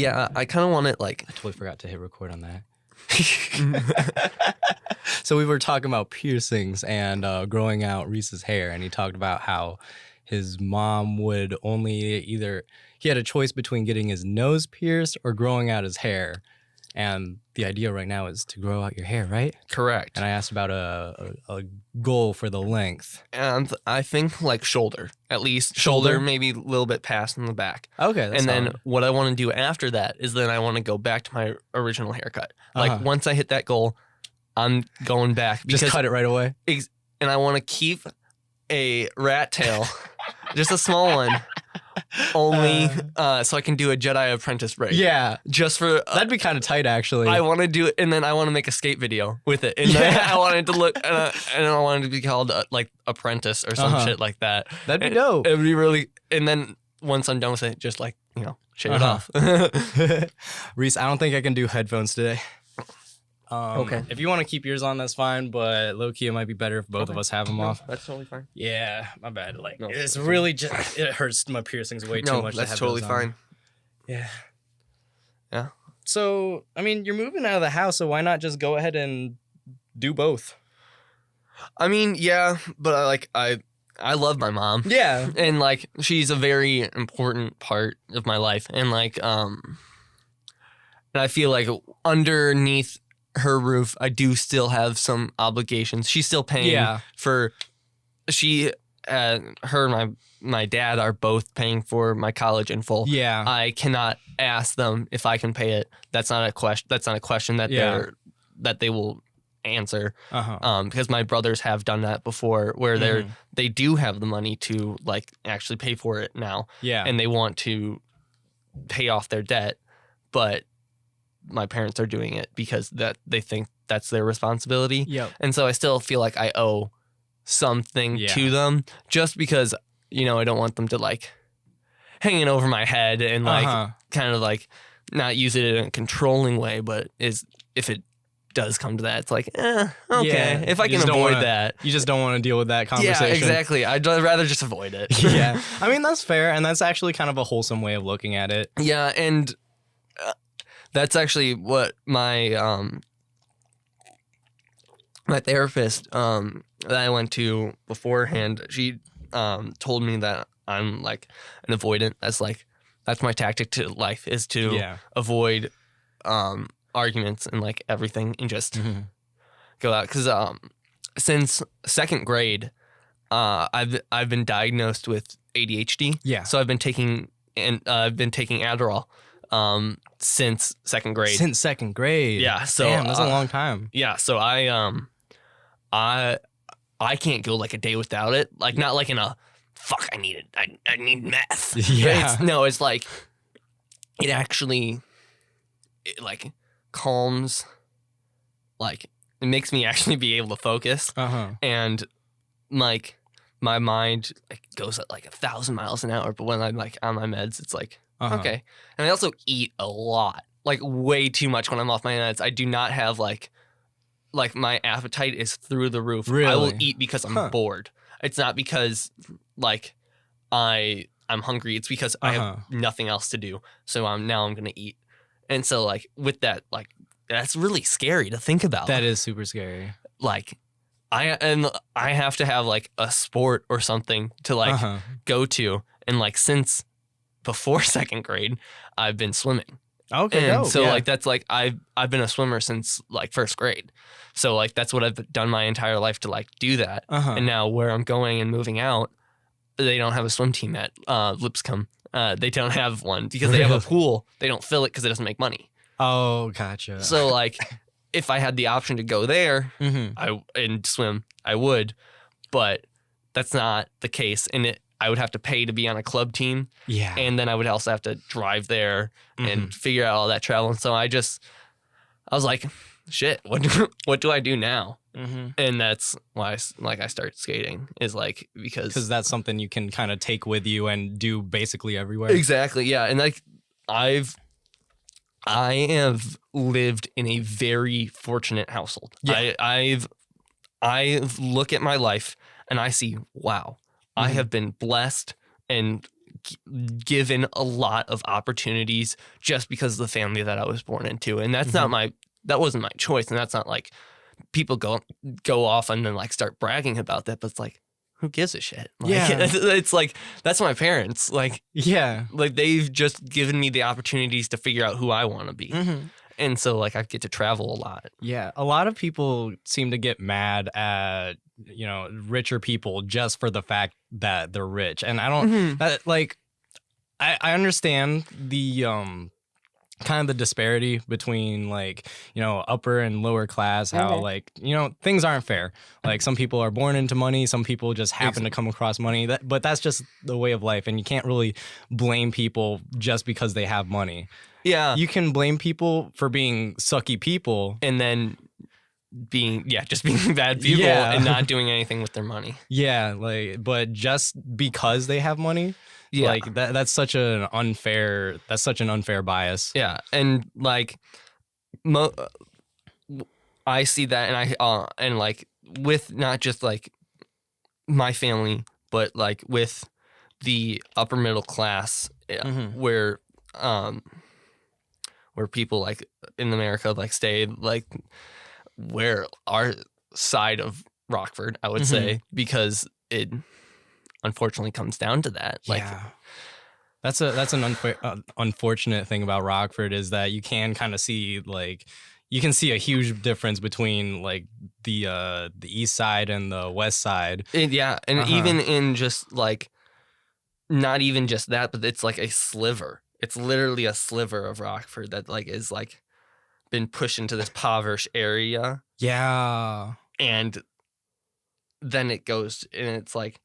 Yeah, I kind of want it like... I totally forgot to hit record on that. So we were talking about piercings and growing out Rhys's hair, and he talked about how his mom would only he had a choice between getting his nose pierced or growing out his hair. And the idea right now is to grow out your hair, right? Correct. And I asked about a goal for the length. And I think like shoulder, at least shoulder, maybe a little bit past in the back. Okay. And then what I want to do after that is then I want to go back to my original haircut. Like once I hit that goal, I'm going back. Just cut it right away. And I want to keep a rat tail, just a small one. Only so I can do a Jedi Apprentice break. Yeah. Just for... that'd be kind of tight, actually. I want to do it, and then I want to make a skate video with it. And then I want it to look... and I want it to be called, like, Apprentice or some shit like that. That'd be dope. It'd be really... And then once I'm done with it, just, like, shave it off. Rhys, I don't think I can do headphones today. Okay. If you want to keep yours on, that's fine, but low-key, it might be better if both of us have them off. That's totally fine. Yeah, my bad. Like, No, it's really just... It hurts my piercings way too much to have that's totally those on. fine. Yeah. Yeah. So, I mean, you're moving out of the house, so why not just go ahead and do both? I mean, yeah, but I love my mom. Yeah. And, like, she's a very important part of my life. And, like, and I feel like underneath her roof, I do still have some obligations. She's still paying for... her and my dad are both paying for my college in full. Yeah. I cannot ask them if I can pay it. That's not a question. That's not a question that they will answer. Because my brothers have done that before, where they do have the money to like actually pay for it now. Yeah. And they want to pay off their debt, but my parents are doing it because that they think that's their responsibility. Yep. And so I still feel like I owe something to them, just because, I don't want them to like hanging over my head and like kind of like not use it in a controlling way, but if it does come to that, it's like, okay, if I can avoid that. You just don't want to deal with that conversation. Yeah, exactly. I'd rather just avoid it. Yeah. I mean, that's fair, and that's actually kind of a wholesome way of looking at it. Yeah, and that's actually what my my therapist that I went to beforehand, she told me that I'm like an avoidant. That's my tactic to life, is to avoid arguments and like everything and just go out. Because since second grade, I've been diagnosed with ADHD. Yeah. So I've been taking Adderall since second grade. Since second grade. Yeah. So damn, that's a long time. Yeah. So I can't go like a day without it. Like not like in a fuck. I need it. I need meth. Yeah. It's like it actually like calms. Like it makes me actually be able to focus. And like my mind like goes at like 1,000 miles an hour. But when I'm like on my meds, it's like okay. And I also eat a lot, like way too much when I'm off my meds. I do not have like my appetite is through the roof. Really? I will eat because I'm bored. It's not because like I'm hungry. It's because I have nothing else to do. So I'm going to eat. And so like with that, like that's really scary to think about. That is super scary. Like I have to have like a sport or something to like go to. And like since before second grade, I've been swimming. Okay. And so like that's like I've been a swimmer since like first grade. So like that's what I've done my entire life to like do that. And now where I'm going and moving out, they don't have a swim team at Lipscomb. They don't have one because they have a pool. They don't fill it because it doesn't make money. Oh, gotcha. So like if I had the option to go there and swim, I would, but that's not the case. And I would have to pay to be on a club team. Yeah. And then I would also have to drive there and figure out all that travel. And so I was like, shit, what do I do now? And that's why I started skating, is like because that's something you can kind of take with you and do basically everywhere. Exactly. Yeah. And like I have lived in a very fortunate household. Yeah. I look at my life and I see, wow, I have been blessed and given a lot of opportunities just because of the family that I was born into. And that's that wasn't my choice. And that's not like people go off and then like start bragging about that. But it's like, who gives a shit? Like, it's like, that's my parents. Like, like they've just given me the opportunities to figure out who I want to be. And so like I get to travel a lot. Yeah. A lot of people seem to get mad at, you know, richer people just for the fact that they're rich. And I don't like, I understand the kind of the disparity between like, you know, upper and lower class, how like, you know, things aren't fair. Like some people are born into money, some people just happen to come across money, but that's just the way of life. And you can't really blame people just because they have money. Yeah. You can blame people for being sucky people. And then being bad people and not doing anything with their money. Yeah, like, but just because they have money, like that's such an unfair bias. Yeah, and like, I see that, and and like with not just like my family, but like with the upper middle class, where people like in America like stay like where our side of Rockford, I would say, because it unfortunately comes down to that. Like, that's an unfortunate thing about Rockford is that you can kind of see like you can see a huge difference between like the east side and the west side. And even in just like not even just that, but it's like a sliver. It's literally a sliver of Rockford that like is like been pushed into this impoverished area. Yeah. And then it goes and it's like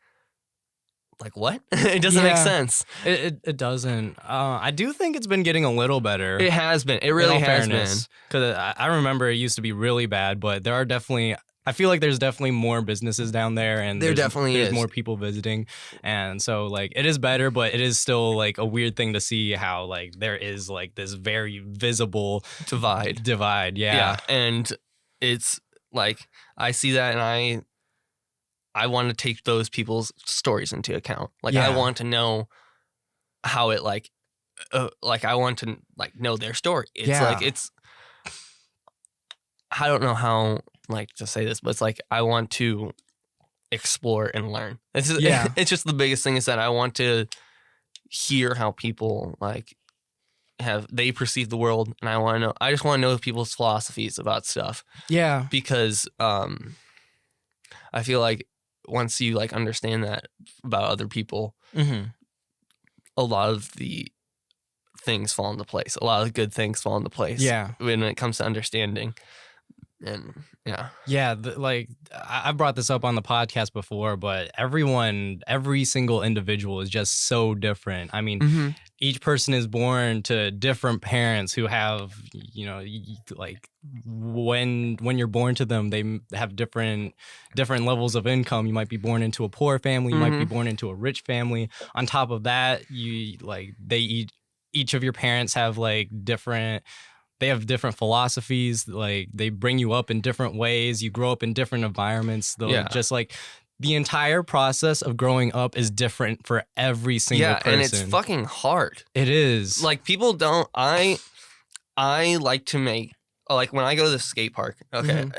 what? It doesn't make sense. It doesn't. I do think it's been getting a little better. It has been. It really has been. Because I remember it used to be really bad, but there are definitely... I feel like there's definitely more businesses down there, and there's more people visiting, and so like it is better, but it is still like a weird thing to see how like there is like this very visible divide. Yeah, and it's like I see that, and I want to take those people's stories into account. Like I want to know how it like I want to like know their story. It's like I don't know how like to say this, but it's like I want to explore and learn. It's just the biggest thing is that I want to hear how people like they perceive the world, and I just want to know people's philosophies about stuff. Yeah, because I feel like once you like understand that about other people, a lot of the things fall into place. A lot of good things fall into place. Yeah, when it comes to understanding. And like I brought this up on the podcast before, but every single individual is just so different. I mean, each person is born to different parents who have, you know, like when you're born to them, they have different levels of income. You might be born into a poor family, you might be born into a rich family. On top of that, each of your parents have like different philosophies. Like they bring you up in different ways. You grow up in different environments. Just like the entire process of growing up is different for every single person. And it's fucking hard. It is. Like people don't. I like to make like when I go to the skate park. Okay,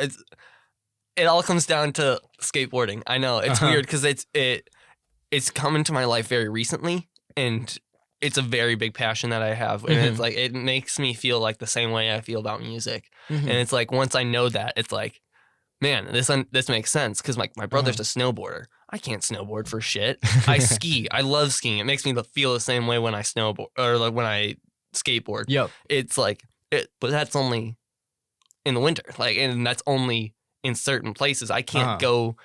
it all comes down to skateboarding. I know it's weird because it's come into my life very recently, and it's a very big passion that I have. And it's like, it makes me feel like the same way I feel about music. And it's like, once I know that, it's like, man, this makes sense. Cause like my brother's a snowboarder. I can't snowboard for shit. I ski. I love skiing. It makes me feel the same way when I snowboard or like when I skateboard. Yep. It's like, but that's only in the winter. Like, and that's only in certain places. I can't go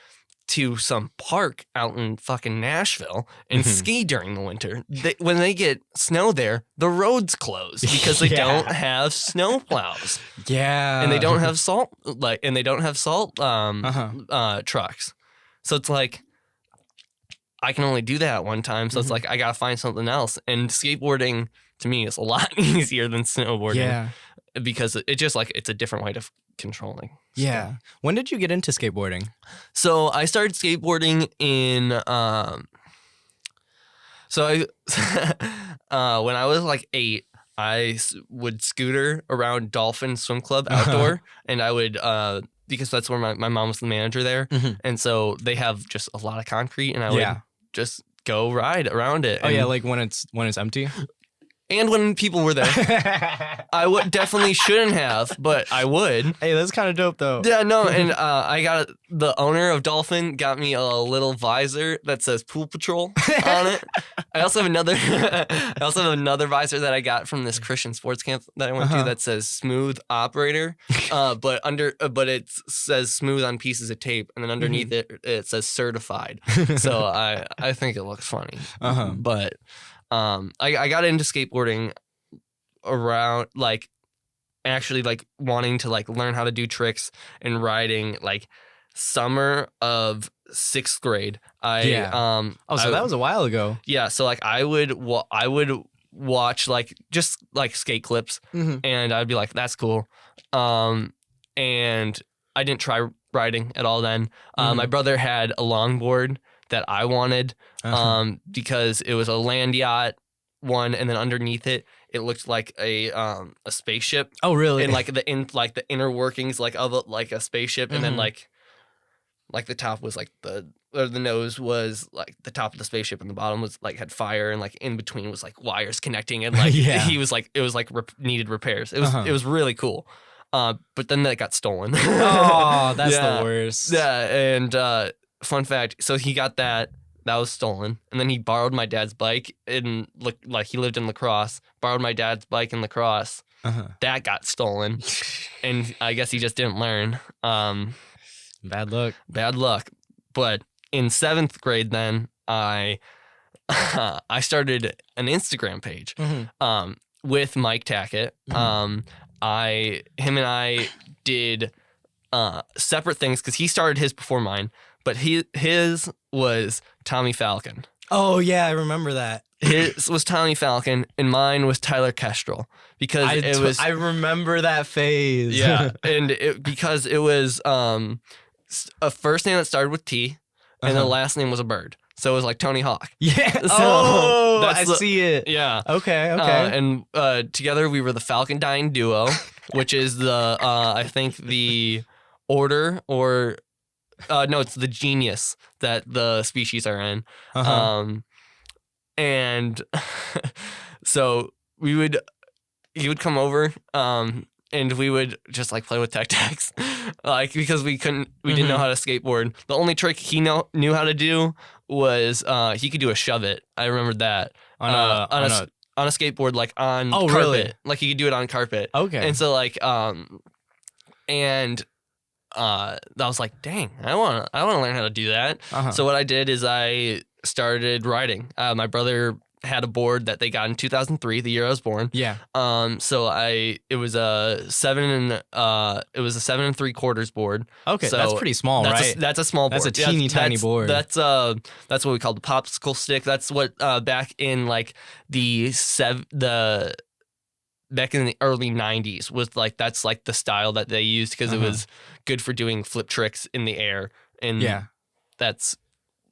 to some park out in fucking Nashville and ski during the winter. When they get snow there, the roads close because they don't have snow plows. Yeah. And they don't have salt trucks. So it's like I can only do that at one time. So it's like I gotta find something else. And skateboarding to me is a lot easier than snowboarding. Yeah. Because it just like it's a different way of controlling. Yeah. stuff. When did you get into skateboarding? So I started skateboarding in So when I was like 8, I would scooter around Dolphin Swim Club outdoor, and I would because that's where my mom was the manager there, and so they have just a lot of concrete, and I would just go ride around it. Oh yeah, like when it's empty. And when people were there. I definitely shouldn't have, but I would. Hey, that's kind of dope though. Yeah, no, and I got the owner of Dolphin got me a little visor that says Pool Patrol on it. I also have another visor that I got from this Christian sports camp that I went to that says Smooth Operator, but it says smooth on pieces of tape, and then underneath it says Certified. So I think it looks funny, but. I got into skateboarding around like actually like wanting to like learn how to do tricks and riding like summer of 6th grade. So that was a while ago. Yeah, so like I would watch like just like skate clips and I'd be like, that's cool. And I didn't try riding at all then. My brother had a longboard that I wanted because it was a land yacht one, and then underneath it looked like a spaceship. Oh, really? And like the inner workings like of a spaceship, and then like the top was like the nose was like the top of the spaceship, and the bottom was like had fire, and like in between was like wires connecting, and like he was like it was like needed repairs. It was really cool. But then that got stolen. Oh, that's the worst. Yeah, and fun fact, so he got that was stolen, and then he borrowed my dad's bike and like he lived in La Crosse, borrowed my dad's bike in La Crosse. That got stolen, and I guess he just didn't learn. Bad luck. But in 7th grade, then I started an Instagram page with Mike Tackett. Him and I did separate things because he started his before mine, but his was Tommy Falcon. Oh yeah, I remember that. His was Tommy Falcon, and mine was Tyler Kestrel because I remember that phase. Yeah, and because it was a first name that started with T, and the last name was a bird. So it was like Tony Hawk. Yeah. So I see it. Yeah. Okay. And together we were the Falcondine Duo, which is the I think the order or no, it's the genus that the species are in. And so he would come over and we would just like play with tech-techs, like because we didn't know how to skateboard. The only trick he knew how to do was he could do a shove it. I remembered that on a skateboard, like on carpet. Really? Like he could do it on carpet. Okay. And so like I was like, dang, I want to learn how to do that. So what I did is I started riding. My brother had a board that they got in 2003, the year I was born. Yeah. So it was a 7 3/4 board. Okay, so that's pretty small, right? That's a small board. That's a teeny tiny board. That's what we call the popsicle stick. That's what back in like back in the early 90s was like, that's like the style that they used because it was good for doing flip tricks in the air. And that's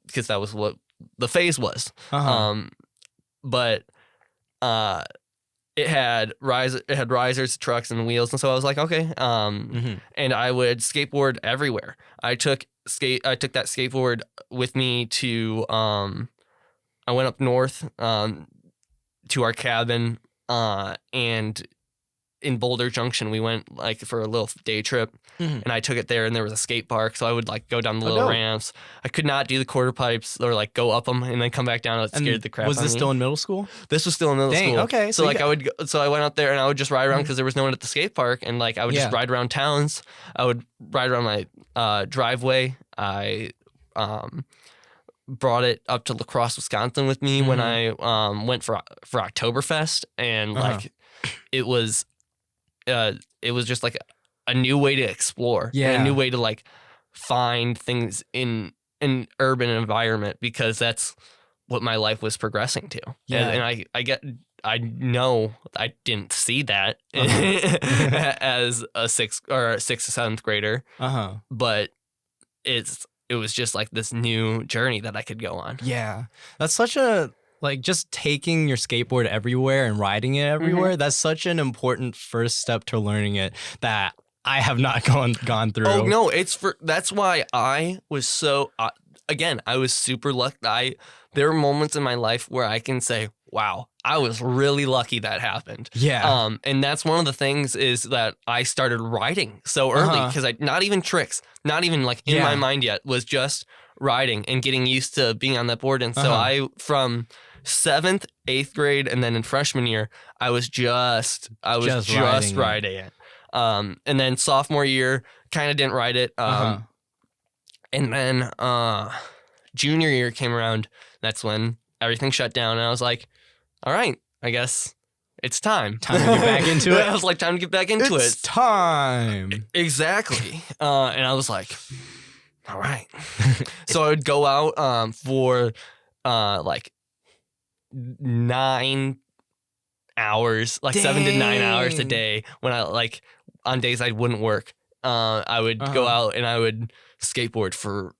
because that was what the phase was. But it had risers, trucks, and wheels, and so I was like, okay. And I would skateboard everywhere. I took that skateboard with me to I went up north to our cabin, and in Boulder Junction we went like for a little day trip, and I took it there, and there was a skate park, so I would like go down the little ramps. I could not do the quarter pipes or like go up them and then come back down. It scared the crap out of me. Was this still in middle school? This was still in middle school. Okay. So like I went out there and I would just ride around because there was no one at the skate park, and like I would just ride around towns. I would ride around my driveway. I brought it up to La Crosse, Wisconsin with me when I went for Oktoberfest, and like it was just like a new way to explore, and a new way to like find things in an urban environment, because that's what my life was progressing to. Yeah. And I know I didn't see that as a 6th or 7th grader, but it was just like this new journey that I could go on. Yeah, that's such a like just taking your skateboard everywhere and riding it everywhere, that's such an important first step to learning it that I have not gone through. Oh no, that's why I was so again, I was super lucky. There are moments in my life where I can say, wow, I was really lucky that happened. Yeah. And that's one of the things is that I started riding so early because not even tricks, not even like in my mind yet, was just riding and getting used to being on that board. And so I, from 7th, 8th grade, and then in freshman year, I was just riding it. And then sophomore year, kind of didn't ride it. And then junior year came around. That's when everything shut down. And I was like, all right, I guess it's time. Time to get back into it. I was like, time to get back into it. It's time. Exactly. And I was like, all right. So I would go out for like 9 hours, like 7 to 9 hours a day when I like on days I wouldn't work. I would go out and I would skateboard for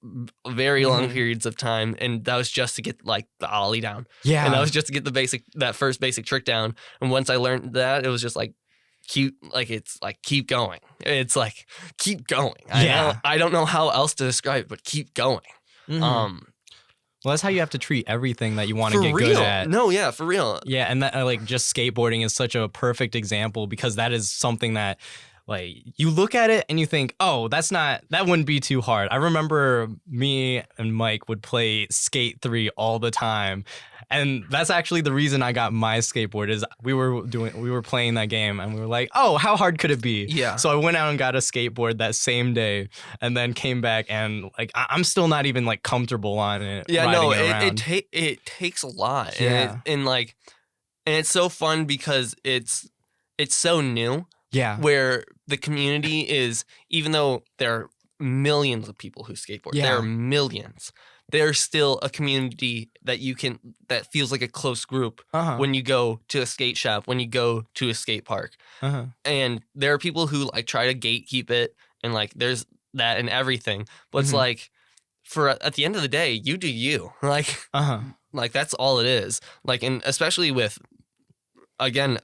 very long periods of time, and that was just to get like the ollie down. Yeah, and that was just to get that first basic trick down. And once I learned that, it was just like keep going. It's like keep going. I don't know how else to describe it, but keep going. Well, that's how you have to treat everything that you want to get good at. No, yeah, for real. Yeah, and that like just skateboarding is such a perfect example because that is something that like you look at it and you think, oh, that wouldn't be too hard. I remember me and Mike would play Skate 3 all the time. And that's actually the reason I got my skateboard is we were playing that game and we were like, oh, how hard could it be? Yeah. So I went out and got a skateboard that same day and then came back and like I'm still not even like comfortable on it. Yeah, no, it takes a lot. Yeah. And it's so fun because it's so new. Yeah. Where the community is, even though there are millions of people who skateboard, there are millions. There's still a community that that feels like a close group when you go to a skate shop, when you go to a skate park. And there are people who like try to gatekeep it and like there's that and everything. But it's like at the end of the day, you do you. Like that's all it is. Like, and especially with again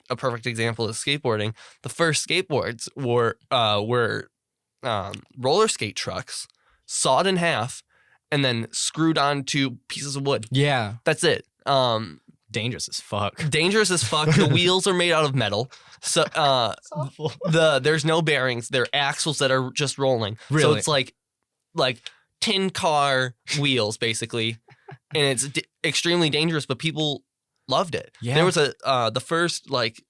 a perfect example is skateboarding. The first skateboards were roller skate trucks, sawed in half, and then screwed onto pieces of wood. Yeah. That's it. Dangerous as fuck. Dangerous as fuck. The wheels are made out of metal. So there's no bearings. They're axles that are just rolling. Really? So it's like tin car wheels basically. And it's extremely dangerous, but people loved it. Yeah. There was the first like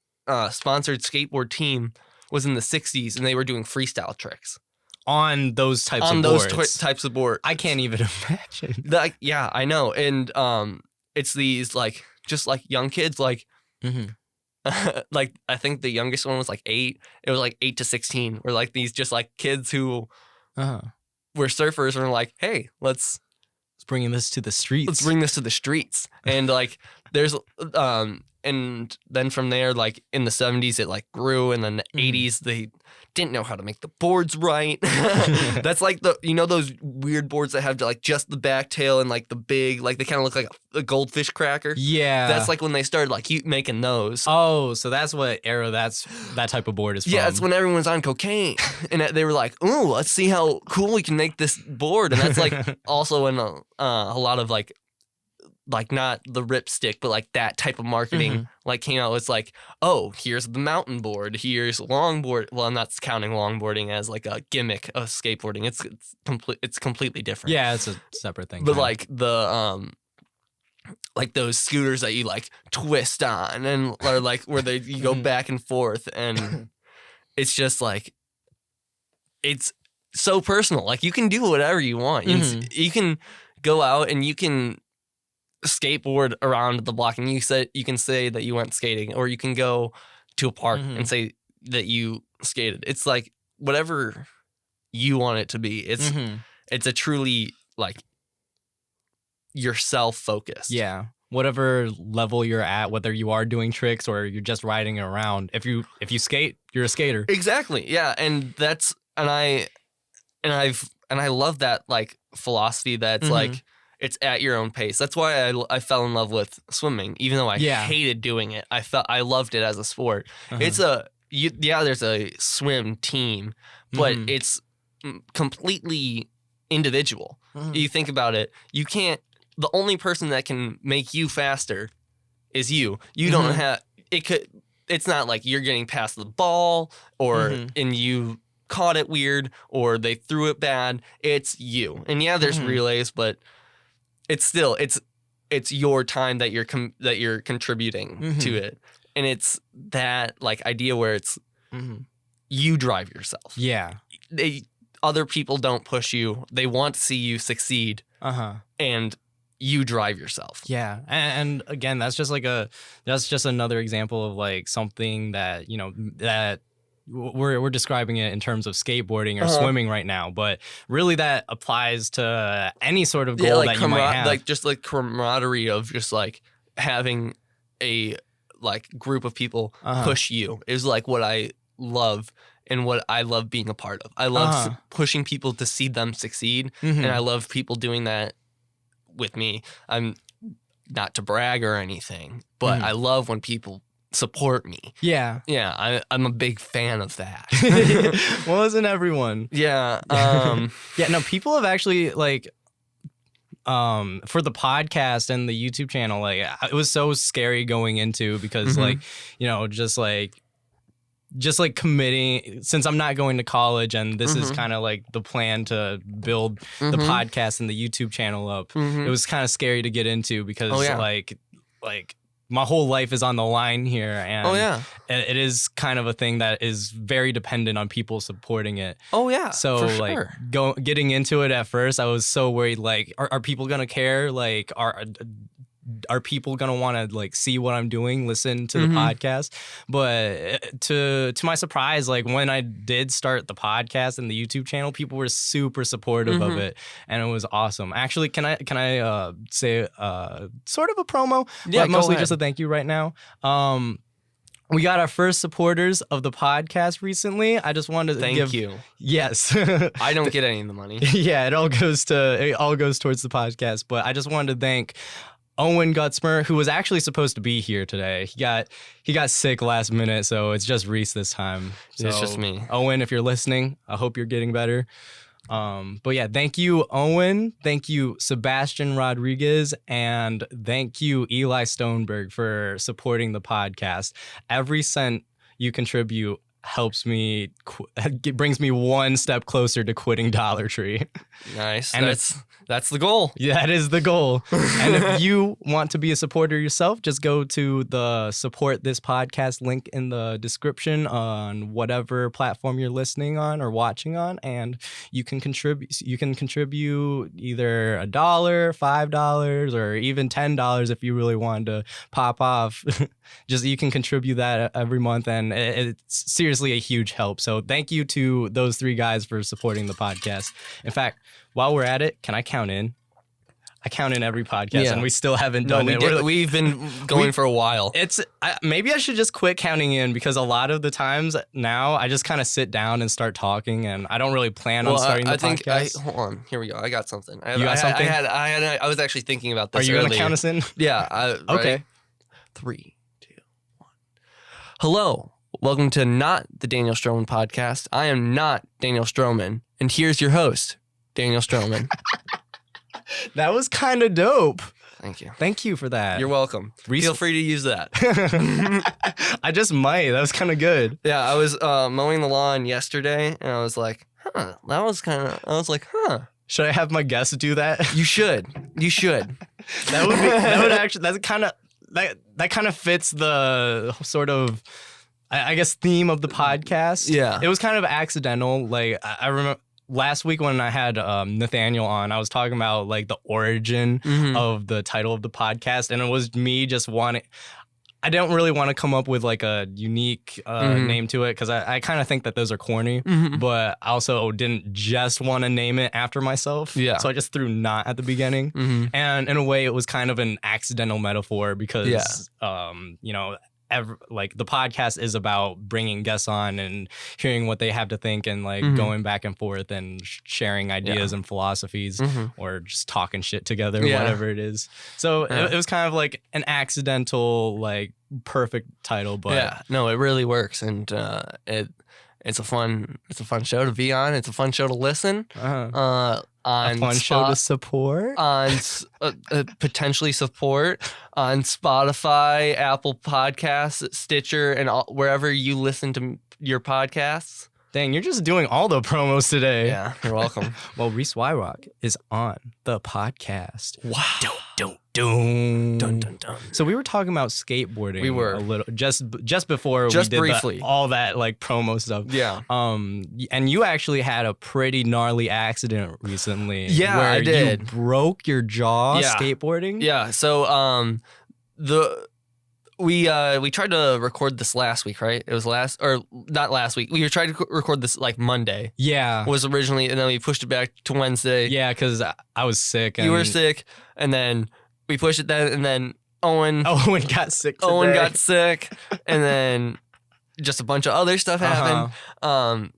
sponsored skateboard team was in the 60s and they were doing freestyle tricks on those types of boards. Types of board. I can't even imagine. Yeah, I know. And it's these like just like young kids like like I think the youngest one was like 8. It was like 8 to 16. We're like these just like kids who were surfers and were like, hey, let's bring this to the streets. Let's bring this to the streets. And like there's and then from there, like in the 70s, it like grew, and then the 80s, they didn't know how to make the boards right. That's like those weird boards that have like just the back tail and like the big, like they kind of look like a goldfish cracker. Yeah. That's like when they started like making those. Oh, so that's what era that type of board is from. Yeah, it's when everyone's on cocaine. And they were like, ooh, let's see how cool we can make this board. And that's like also when a lot of like not the ripstick, but like that type of marketing like came out. It's like, oh, here's the mountain board, here's longboard. Well, I'm not counting longboarding as like a gimmick of skateboarding. It's completely different. Yeah, it's a separate thing. But like the like those scooters that you like twist on and or like where you go back and forth, and it's just like it's so personal. Like you can do whatever you want. You can go out and you can skateboard around the block, and you can say that you went skating, or you can go to a park and say that you skated. It's like whatever you want it to be. It's a truly like yourself focused. Yeah. Whatever level you're at, whether you are doing tricks or you're just riding around. If you skate, you're a skater. Exactly. Yeah. And I love that like philosophy that's like it's at your own pace. That's why I fell in love with swimming, even though I hated doing it. I loved it as a sport. It's there's a swim team, but it's completely individual. You think about it, the only person that can make you faster is you. You don't have, it's not like you're getting past the ball or and you caught it weird or they threw it bad. It's you. And there's relays, but it's still, it's your time that you're contributing to it. And it's that like idea where it's you drive yourself. Yeah. Other people don't push you. They want to see you succeed. And you drive yourself. Yeah. And again, that's just another example of like something that, that we're describing it in terms of skateboarding or swimming right now, but really that applies to any sort of goal that you might have. Like just like camaraderie of just like having a like group of people push you is like what I love. And what I love being a part of. I love pushing people to see them succeed. And I love people doing that with me. I'm not to brag or anything, but I love when people support me. Yeah. Yeah, I'm a big fan of that. Well, isn't everyone? Yeah. Yeah, no, people have actually like for the podcast and the YouTube channel, like it was so scary going into because like, just like committing, since I'm not going to college and this is kind of like the plan to build the podcast and the YouTube channel up, it was kind of scary to get into because like my whole life is on the line here and it is kind of a thing that is very dependent on people supporting it. So like getting into it at first, I was so worried like, are people gonna care? Like are people gonna want to like see what I'm doing, listen to the podcast? But to my surprise, like when I did start the podcast and the YouTube channel, people were super supportive of it, and it was awesome. Actually, can I say sort of a promo? Yeah, mostly just a thank you right now. We got our first supporters of the podcast recently. I just wanted to thank you. Yes, I don't get any of the money. Yeah, it all goes towards the podcast. But I just wanted to thank Owen Gutzmer, who was actually supposed to be here today. He got sick last minute, so it's just Rhys this time. So, it's just me. Owen, if you're listening, I hope you're getting better. But yeah, thank you, Owen. Thank you, Sebastian Rodriguez. And thank you, Eli Stoneberg, for supporting the podcast. Every cent you contribute helps me, brings me one step closer to quitting Dollar Tree. Nice. And that's the goal. Yeah, that is the goal. And if you want to be a supporter yourself, just go to the support this podcast link in the description on whatever platform you're listening on or watching on, and you can contribute. You can contribute either $1, $5, or even $10 if you really wanted to pop off. Just you can contribute that every month, and it's seriously a huge help. So thank you to those three guys for supporting the podcast. In fact, while we're at it, can I count in? I count in every podcast, and we still haven't done it. We've been going for a while. Maybe I should just quit counting in, because a lot of the times now I just kind of sit down and start talking, and I don't really plan on starting the podcast. Hold on, here we go. I got something. You got something? I was actually thinking about this. Are you going to count us in? Yeah. Okay. Ready? 3, 2, 1. Hello. Welcome to Not the Daniel Strohman Podcast. I am not Daniel Strohman, and here's your host, Daniel Strohman. That was kind of dope. Thank you. Thank you for that. You're welcome. Feel free to use that. I just might. That was kind of good. Yeah, I was mowing the lawn yesterday, and I was like, I was like, Should I have my guests do that? You should. That kind of fits the sort of, I guess, theme of the podcast. Yeah. It was kind of accidental. Like, I remember last week when I had Nathaniel on, I was talking about like the origin of the title of the podcast, and it was me just I don't really want to come up with like a unique name to it, because I kind of think that those are corny, but I also didn't just want to name it after myself. Yeah. So I just threw "not" at the beginning. And in a way, it was kind of an accidental metaphor because, like the podcast is about bringing guests on and hearing what they have to think and like going back and forth and sharing ideas and philosophies or just talking shit together, whatever it is. So it was kind of like an accidental, like perfect title, but no, it really works, and it's a fun show to be on. It's a fun show to listen. On a fun show to support. On potentially support on Spotify, Apple Podcasts, Stitcher, and wherever you listen to your podcasts. Dang, you're just doing all the promos today. Yeah, you're welcome. Well, Rhys Weyrauch is on the podcast. Wow. Dun, Dun, dun, dun. So we were talking about skateboarding. We were a little just before we did briefly all that like promo stuff. Yeah. And you actually had a pretty gnarly accident recently. Yeah, where I did. You broke your jaw skateboarding. Yeah. So we tried to record this last week, right? It was not last week. We were trying to record this like Monday. Yeah. Was originally, and then we pushed it back to Wednesday. Yeah, because I was sick. You were sick, and then we pushed it then, and then Owen got sick today. Owen got sick, and then just a bunch of other stuff happened.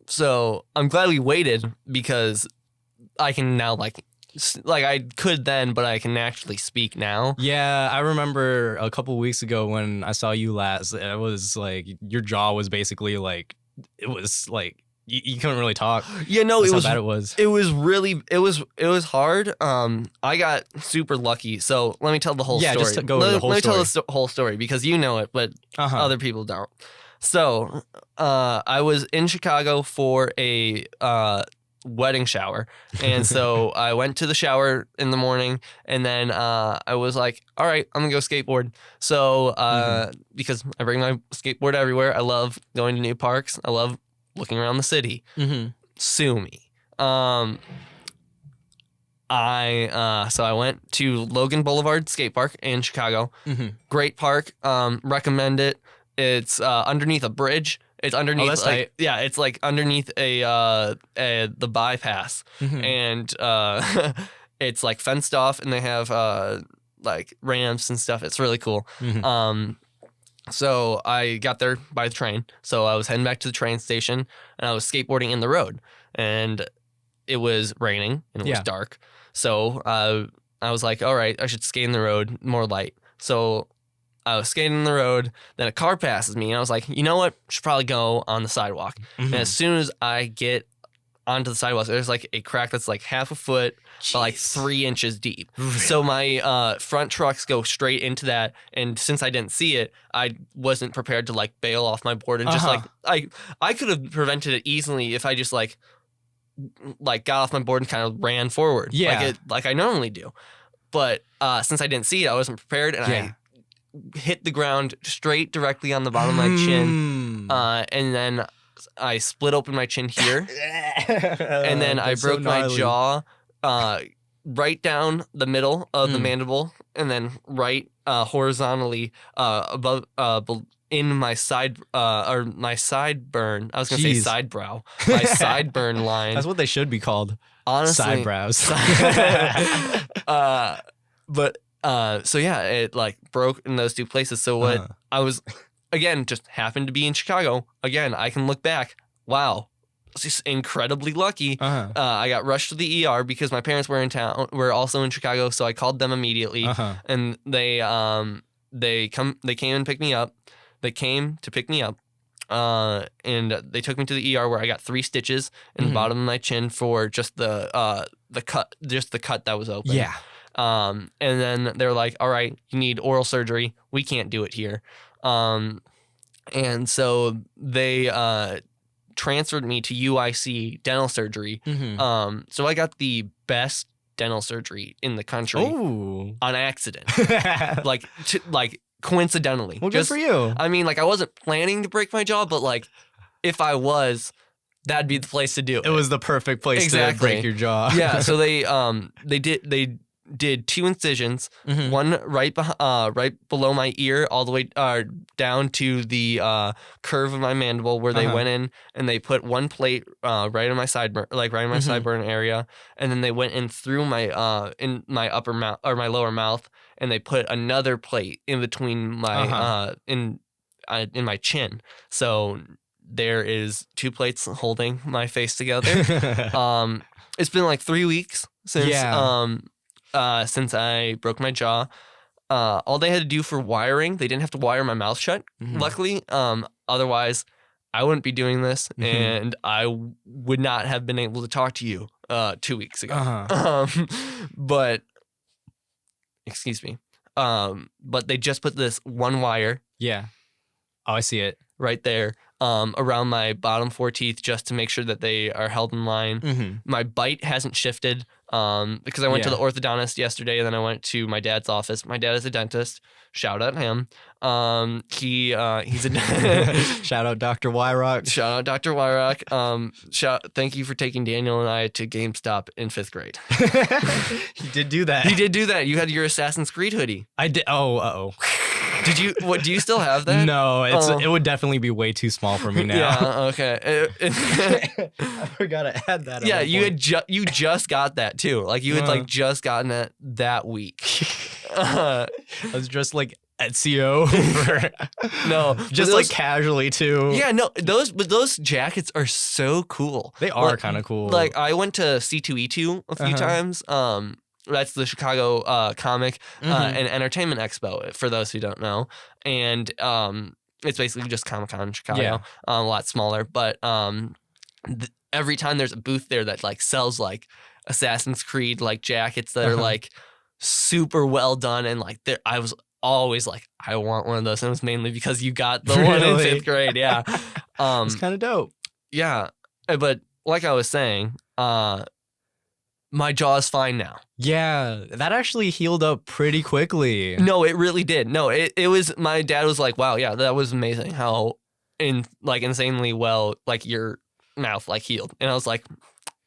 So I'm glad we waited because I can now like I could then, but I can actually speak now. Yeah, I remember a couple weeks ago when I saw you last, it was like your jaw was basically like, it was like you couldn't really talk. Yeah, no, That's it was how bad it was. It was really it was hard. I got super lucky. So let me tell the whole story. Yeah, just go over the whole story. Let me tell the whole story because you know it, but other people don't. So I was in Chicago for a wedding shower, and so I went to the shower in the morning, and then I was like, all right, I'm gonna go skateboard. So because I bring my skateboard everywhere, I love going to new parks, I love looking around the city. Sue me. So I went to Logan Boulevard Skate Park in Chicago. Great park. Recommend it. It's underneath a bridge. It's underneath, it's like underneath the bypass, and it's like fenced off, and they have like ramps and stuff. It's really cool. So I got there by the train. So I was heading back to the train station, and I was skateboarding in the road, and it was raining and it was dark. So I was like, all right, I should skate in the road, more light. So I was skating in the road, then a car passes me, and I was like, you know what? I should probably go on the sidewalk. And as soon as I get onto the sidewalk, there's like a crack that's like half a foot, but like 3 inches deep. So my front trucks go straight into that, and since I didn't see it, I wasn't prepared to like bail off my board and just like I could have prevented it easily if I just like got off my board and kind of ran forward, like I normally do. But since I didn't see it, I wasn't prepared, and I hit the ground straight directly on the bottom of my chin, and then I split open my chin here, and then I broke my jaw right down the middle of the mandible, and then right horizontally above in my side or my sideburn. I was gonna say sidebrow. My sideburn line. That's what they should be called. Honestly, sidebrows. But so yeah, it like broke in those two places. So what I was, again, just happened to be in Chicago. Again, I can look back. Wow, just incredibly lucky. I got rushed to the ER because my parents were in town. Were also in Chicago, so I called them immediately, and they came and picked me up. They came to pick me up, and they took me to the ER where I got 3 stitches in the bottom of my chin for just the cut, that was open. Yeah. And then they're like, all right, you need oral surgery. We can't do it here. And so they transferred me to UIC dental surgery. So I got the best dental surgery in the country on accident. like coincidentally. Well, good for you. I mean, like I wasn't planning to break my jaw, but like if I was, that'd be the place to do it. It was the perfect place to break your jaw. Yeah, so they did 2 incisions, one right below my ear, all the way down to the curve of my mandible, where they went in and they put one plate right in my sideburn, sideburn area, and then they went in through my in my upper mouth or my lower mouth, and they put another plate in between my in my chin. So there is 2 plates holding my face together. It's been like 3 weeks since I broke my jaw. All they had to do for wiring, they didn't have to wire my mouth shut. Luckily, otherwise I wouldn't be doing this, and I would not have been able to talk to you 2 weeks ago. But excuse me. But they just put this one wire. Yeah. Oh, I see it. Right there. Around my bottom 4 teeth, just to make sure that they are held in line. My bite hasn't shifted because I went to the orthodontist yesterday, and then I went to my dad's office. My dad is a dentist. Shout out him. He's a Shout out Dr. Weyrauch. Shout out Dr. Weyrauch. Thank you for taking Daniel and I to GameStop in 5th grade. He did do that. He did do that. You had your Assassin's Creed hoodie. I did. Oh, uh-oh. Did you? What? Do you still have that? No, it would definitely be way too small for me now. Yeah. Okay. I forgot to add that. Yeah, you just got that too. Like you had like just gotten it that week. I was dressed like Ezio. No, just like casually too. Yeah, no, those jackets are so cool. They are kind of cool. Like I went to C2E2 a few times. That's the Chicago Comic and Entertainment Expo, for those who don't know. And it's basically just Comic-Con in Chicago, a lot smaller. But every time there's a booth there that like sells like Assassin's Creed like jackets that are like super well done, and like I was always like, I want one of those. And it was mainly because you got the one in 5th grade. Yeah. It's kind of dope. Yeah. But like I was saying, my jaw is fine now. Yeah, that actually healed up pretty quickly. No, it really did. No, it was, my dad was like, wow, yeah, that was amazing how insanely well like your mouth like healed. And I was like,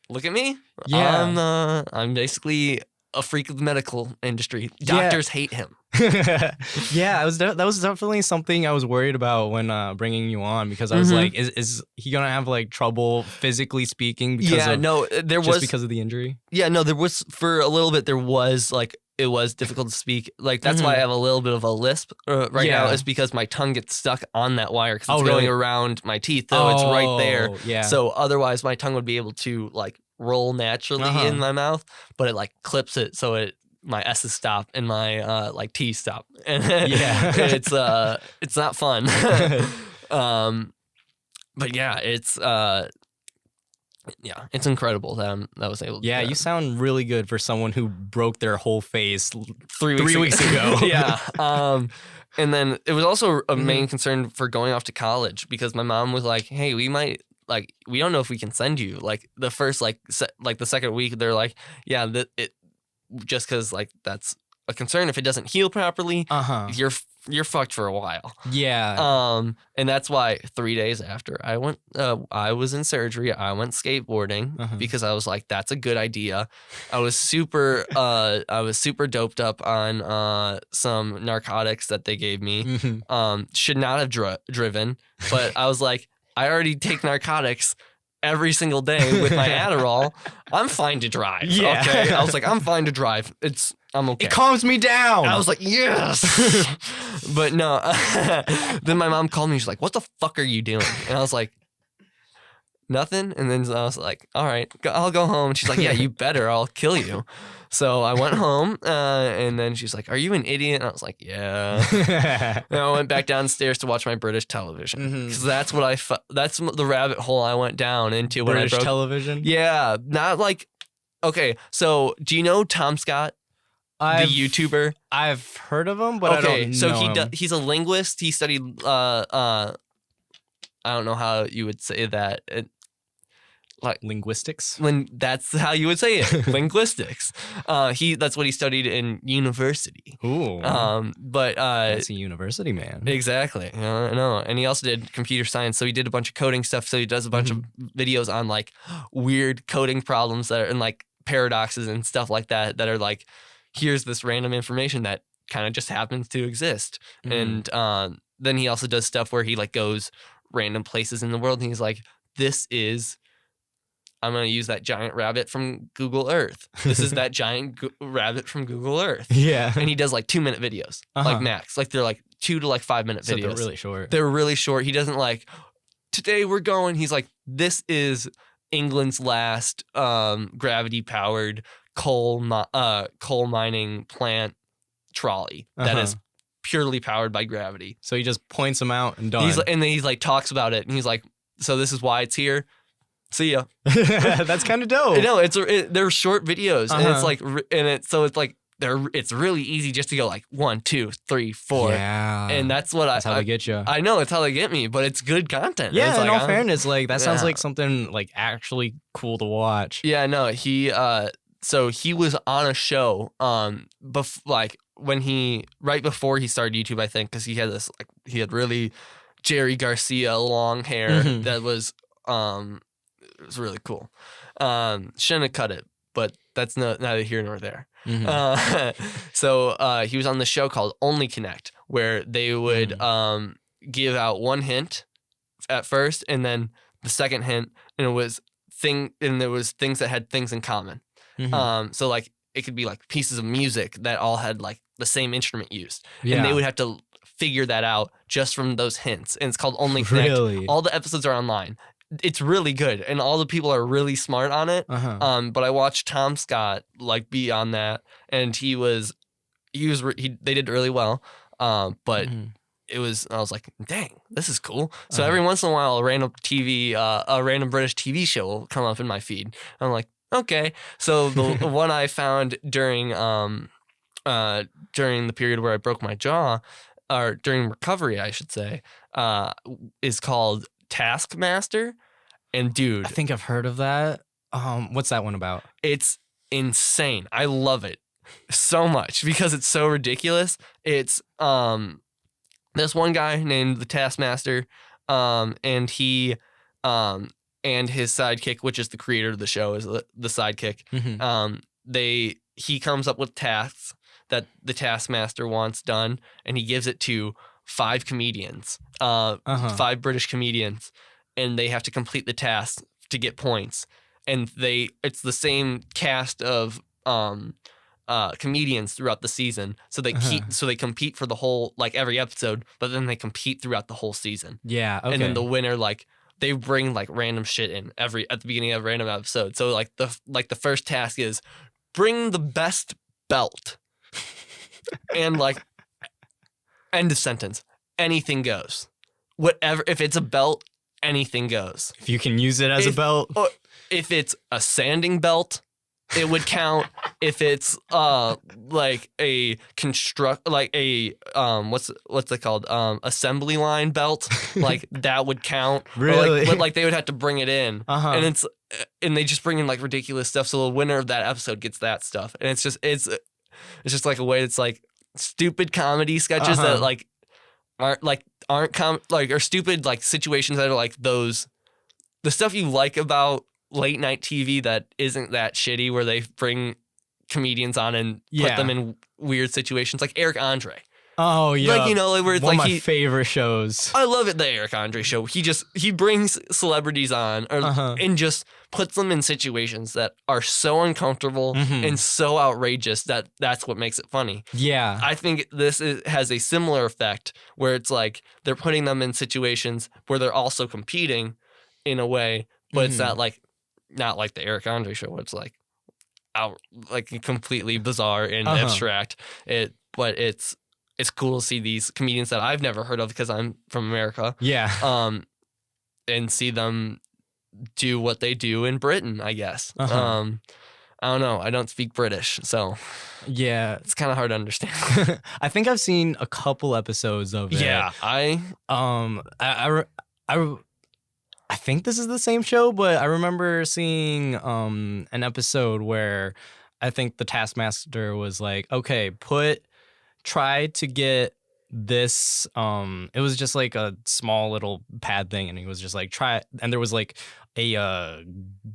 look at me. Yeah. I'm basically a freak of the medical industry. Doctors hate him. Yeah, that was definitely something I was worried about when bringing you on, because I was like, is he gonna have like trouble physically speaking? Because because of the injury. Yeah, no, there was, for a little bit there was like, it was difficult to speak. Like that's why I have a little bit of a lisp right now, is because my tongue gets stuck on that wire because it's going around my teeth, though it's right there. Yeah. So otherwise my tongue would be able to like roll naturally in my mouth, but it like clips it so my S's stop and my like T's stop. And it's not fun. But yeah, it's incredible that I was able to. Yeah, you sound really good for someone who broke their whole face 3 weeks ago. Yeah. And then it was also a main concern for going off to college, because my mom was like, hey, we don't know if we can send you. Like the first like the second week, they're like, yeah, just because like that's a concern. If it doesn't heal properly, you're fucked for a while. Yeah. And that's why 3 days after I went, I was in surgery. I went skateboarding because I was like, that's a good idea. I was super doped up on some narcotics that they gave me. Should not have driven, but I was like, I already take narcotics every single day with my Adderall. I'm fine to drive. Yeah. Okay. I was like, I'm fine to drive. I'm okay. It calms me down. I was like, yes. But no. Then my mom called me. She's like, what the fuck are you doing? And I was like, nothing. And then I was like, all right, I'll go home. And she's like, yeah, you better. I'll kill you. So I went home, and then she's like, are you an idiot? And I was like, yeah. And I went back downstairs to watch my British television, because that's what that's the rabbit hole I went down into when British television? Yeah. Not like, okay, so do you know Tom Scott? The YouTuber? I've heard of him, but I don't know him. He's a linguist. He studied, I don't know how you would say that. Like linguistics. That's how you would say it. Linguistics. That's what he studied in university. Ooh. But that's a university man. Exactly. No. And he also did computer science, so he did a bunch of coding stuff. So he does a bunch of videos on like weird coding problems that are, and like paradoxes and stuff like that are like, here's this random information that kind of just happens to exist. And then he also does stuff where he like goes random places in the world, and he's like, I'm going to use that giant rabbit from Google Earth. This is that giant rabbit from Google Earth. Yeah. And he does like 2-minute videos, like max. Like they're like 2 to like 5 minute videos. So they're really short. They're really short. He doesn't like, today we're going. He's like, this is England's last gravity powered coal mining plant trolley that is purely powered by gravity. So he just points them out and done. And then he's like talks about it, and he's like, so this is why it's here. See ya. That's kind of dope. No, they're short videos, and it's like, it's like it's really easy just to go like 1, 2, 3, 4. Yeah, and that's how they get you. I know it's how they get me, but it's good content. Yeah, it's in like, all fairness, like that sounds like something like actually cool to watch. Yeah, no, so he was on a show, like right before he started YouTube, I think, because he had really Jerry Garcia long hair that was it was really cool. Shouldn't have cut it, but that's neither here nor there. So he was on the show called Only Connect, where they would give out one hint at first, and then the second hint, and there was things that had things in common. So like it could be like pieces of music that all had like the same instrument used, and they would have to figure that out just from those hints. And it's called Only Connect. Really? All the episodes are online. It's really good, and all the people are really smart on it. But I watched Tom Scott like be on that, and they did really well. But I was like, dang, this is cool. So every once in a while, a random British TV show will come up in my feed. I'm like, okay. So the one I found during the period where I broke my jaw, or during recovery, I should say, is called Taskmaster. And dude, I think I've heard of that. What's that one about? It's insane. I love it so much because it's so ridiculous. It's this one guy named the Taskmaster, and he and his sidekick, which is the creator of the show, is the sidekick. He comes up with tasks that the Taskmaster wants done, and he gives it to 5 comedians, 5 British comedians, and they have to complete the task to get points. And it's the same cast of comedians throughout the season, so they compete for the whole, like every episode, but then they compete throughout the whole season. Yeah, okay. And then the winner, like they bring like random shit in at the beginning of a random episode. So like the first task is bring the best belt, and like end of sentence, anything goes. Whatever, if it's a belt, anything goes. If you can use it as a belt. If it's a sanding belt, it would count. If it's like a what's it called? Assembly line belt, like that would count. Really? But like they would have to bring it in. And they just bring in like ridiculous stuff. So the winner of that episode gets that stuff. And it's just like a way it's like stupid comedy sketches that like are stupid like situations that are like the stuff you like about late night TV that isn't that shitty, where they bring comedians on and put them in weird situations, like Eric Andre. Oh yeah, like, you know, like where it's one like of my favorite shows. I love it, the Eric Andre show. He brings celebrities on and just puts them in situations that are so uncomfortable and so outrageous that's what makes it funny. Yeah, I think this has a similar effect where it's like they're putting them in situations where they're also competing in a way, but it's not like the Eric Andre show, where it's like completely bizarre and abstract. But it's cool to see these comedians that I've never heard of because I'm from America. Yeah. And see them do what they do in Britain, I guess. I don't know. I don't speak British, so yeah, it's kind of hard to understand. I think I've seen a couple episodes of it. Yeah, I think this is the same show, but I remember seeing an episode where I think the Taskmaster was like, okay, try to get this, it was just like a small little pad thing, and he was just like, try it. And there was like a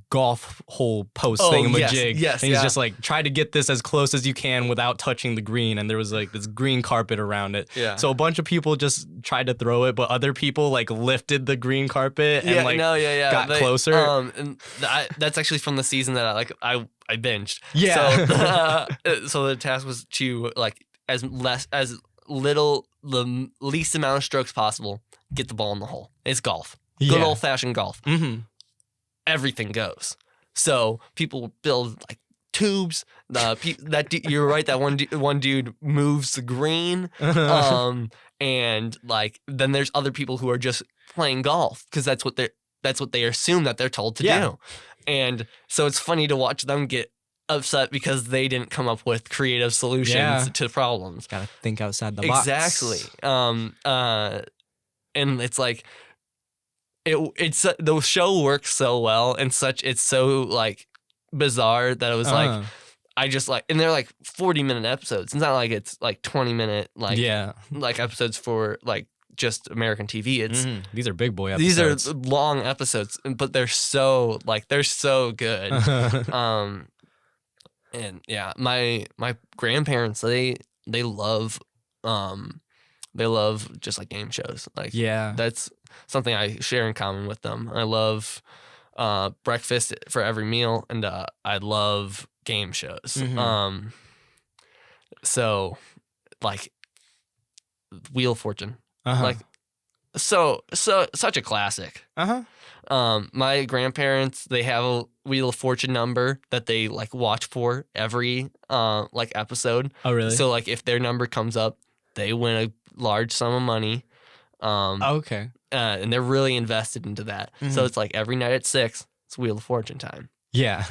golf hole post thingamajig. Yes, and he's just like, try to get this as close as you can without touching the green. And there was like this green carpet around it. Yeah. So a bunch of people just tried to throw it, but other people like lifted the green carpet and got closer. And that's actually from the season that I binged. Yeah. So the task was to like as little the least amount of strokes possible, get the ball in the hole. It's golf. Good old-fashioned golf. Mm-hmm. Everything goes. So people build like tubes. You're right. That one dude moves the green. And like then there's other people who are just playing golf because that's what they assume that they're told to do. And so it's funny to watch them get upset because they didn't come up with creative solutions to problems. Gotta think outside the box. Exactly. And it's like it's the show works so well and it's so like bizarre that it was like I just like, and they're like 40-minute episodes. It's not like it's like 20-minute like episodes for like just American TV. It's these are big boy episodes. These are long episodes, but they're so good. And yeah, my grandparents they love just like game shows. Like that's something I share in common with them. I love breakfast for every meal, and I love game shows. So like Wheel of Fortune, like so such a classic. My grandparents, they have a Wheel of Fortune number that they like watch for every like episode. Oh really? So like if their number comes up, they win a large sum of money. Okay. And they're really invested into that. So it's like every night at 6, it's Wheel of Fortune time. Yeah.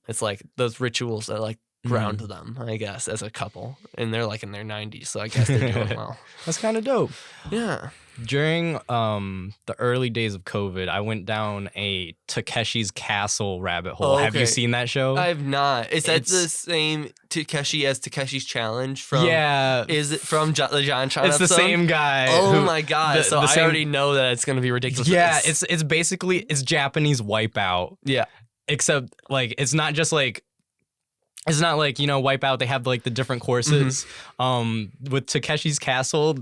It's like those rituals that like ground them, I guess, as a couple. And they're like in their 90s, so I guess they're doing well. That's kind of dope. Yeah. During the early days of COVID, I went down a Takeshi's Castle rabbit hole. Have you seen that show? I have not. Is that the same Takeshi as Takeshi's Challenge from? Yeah. Is it from the John Tron It's episode? the same guy. Oh my god! So I already know that it's gonna be ridiculous. Yeah, it's basically Japanese Wipeout. Yeah. Except like it's not just like. It's not like, Wipeout, they have like the different courses. With Takeshi's Castle,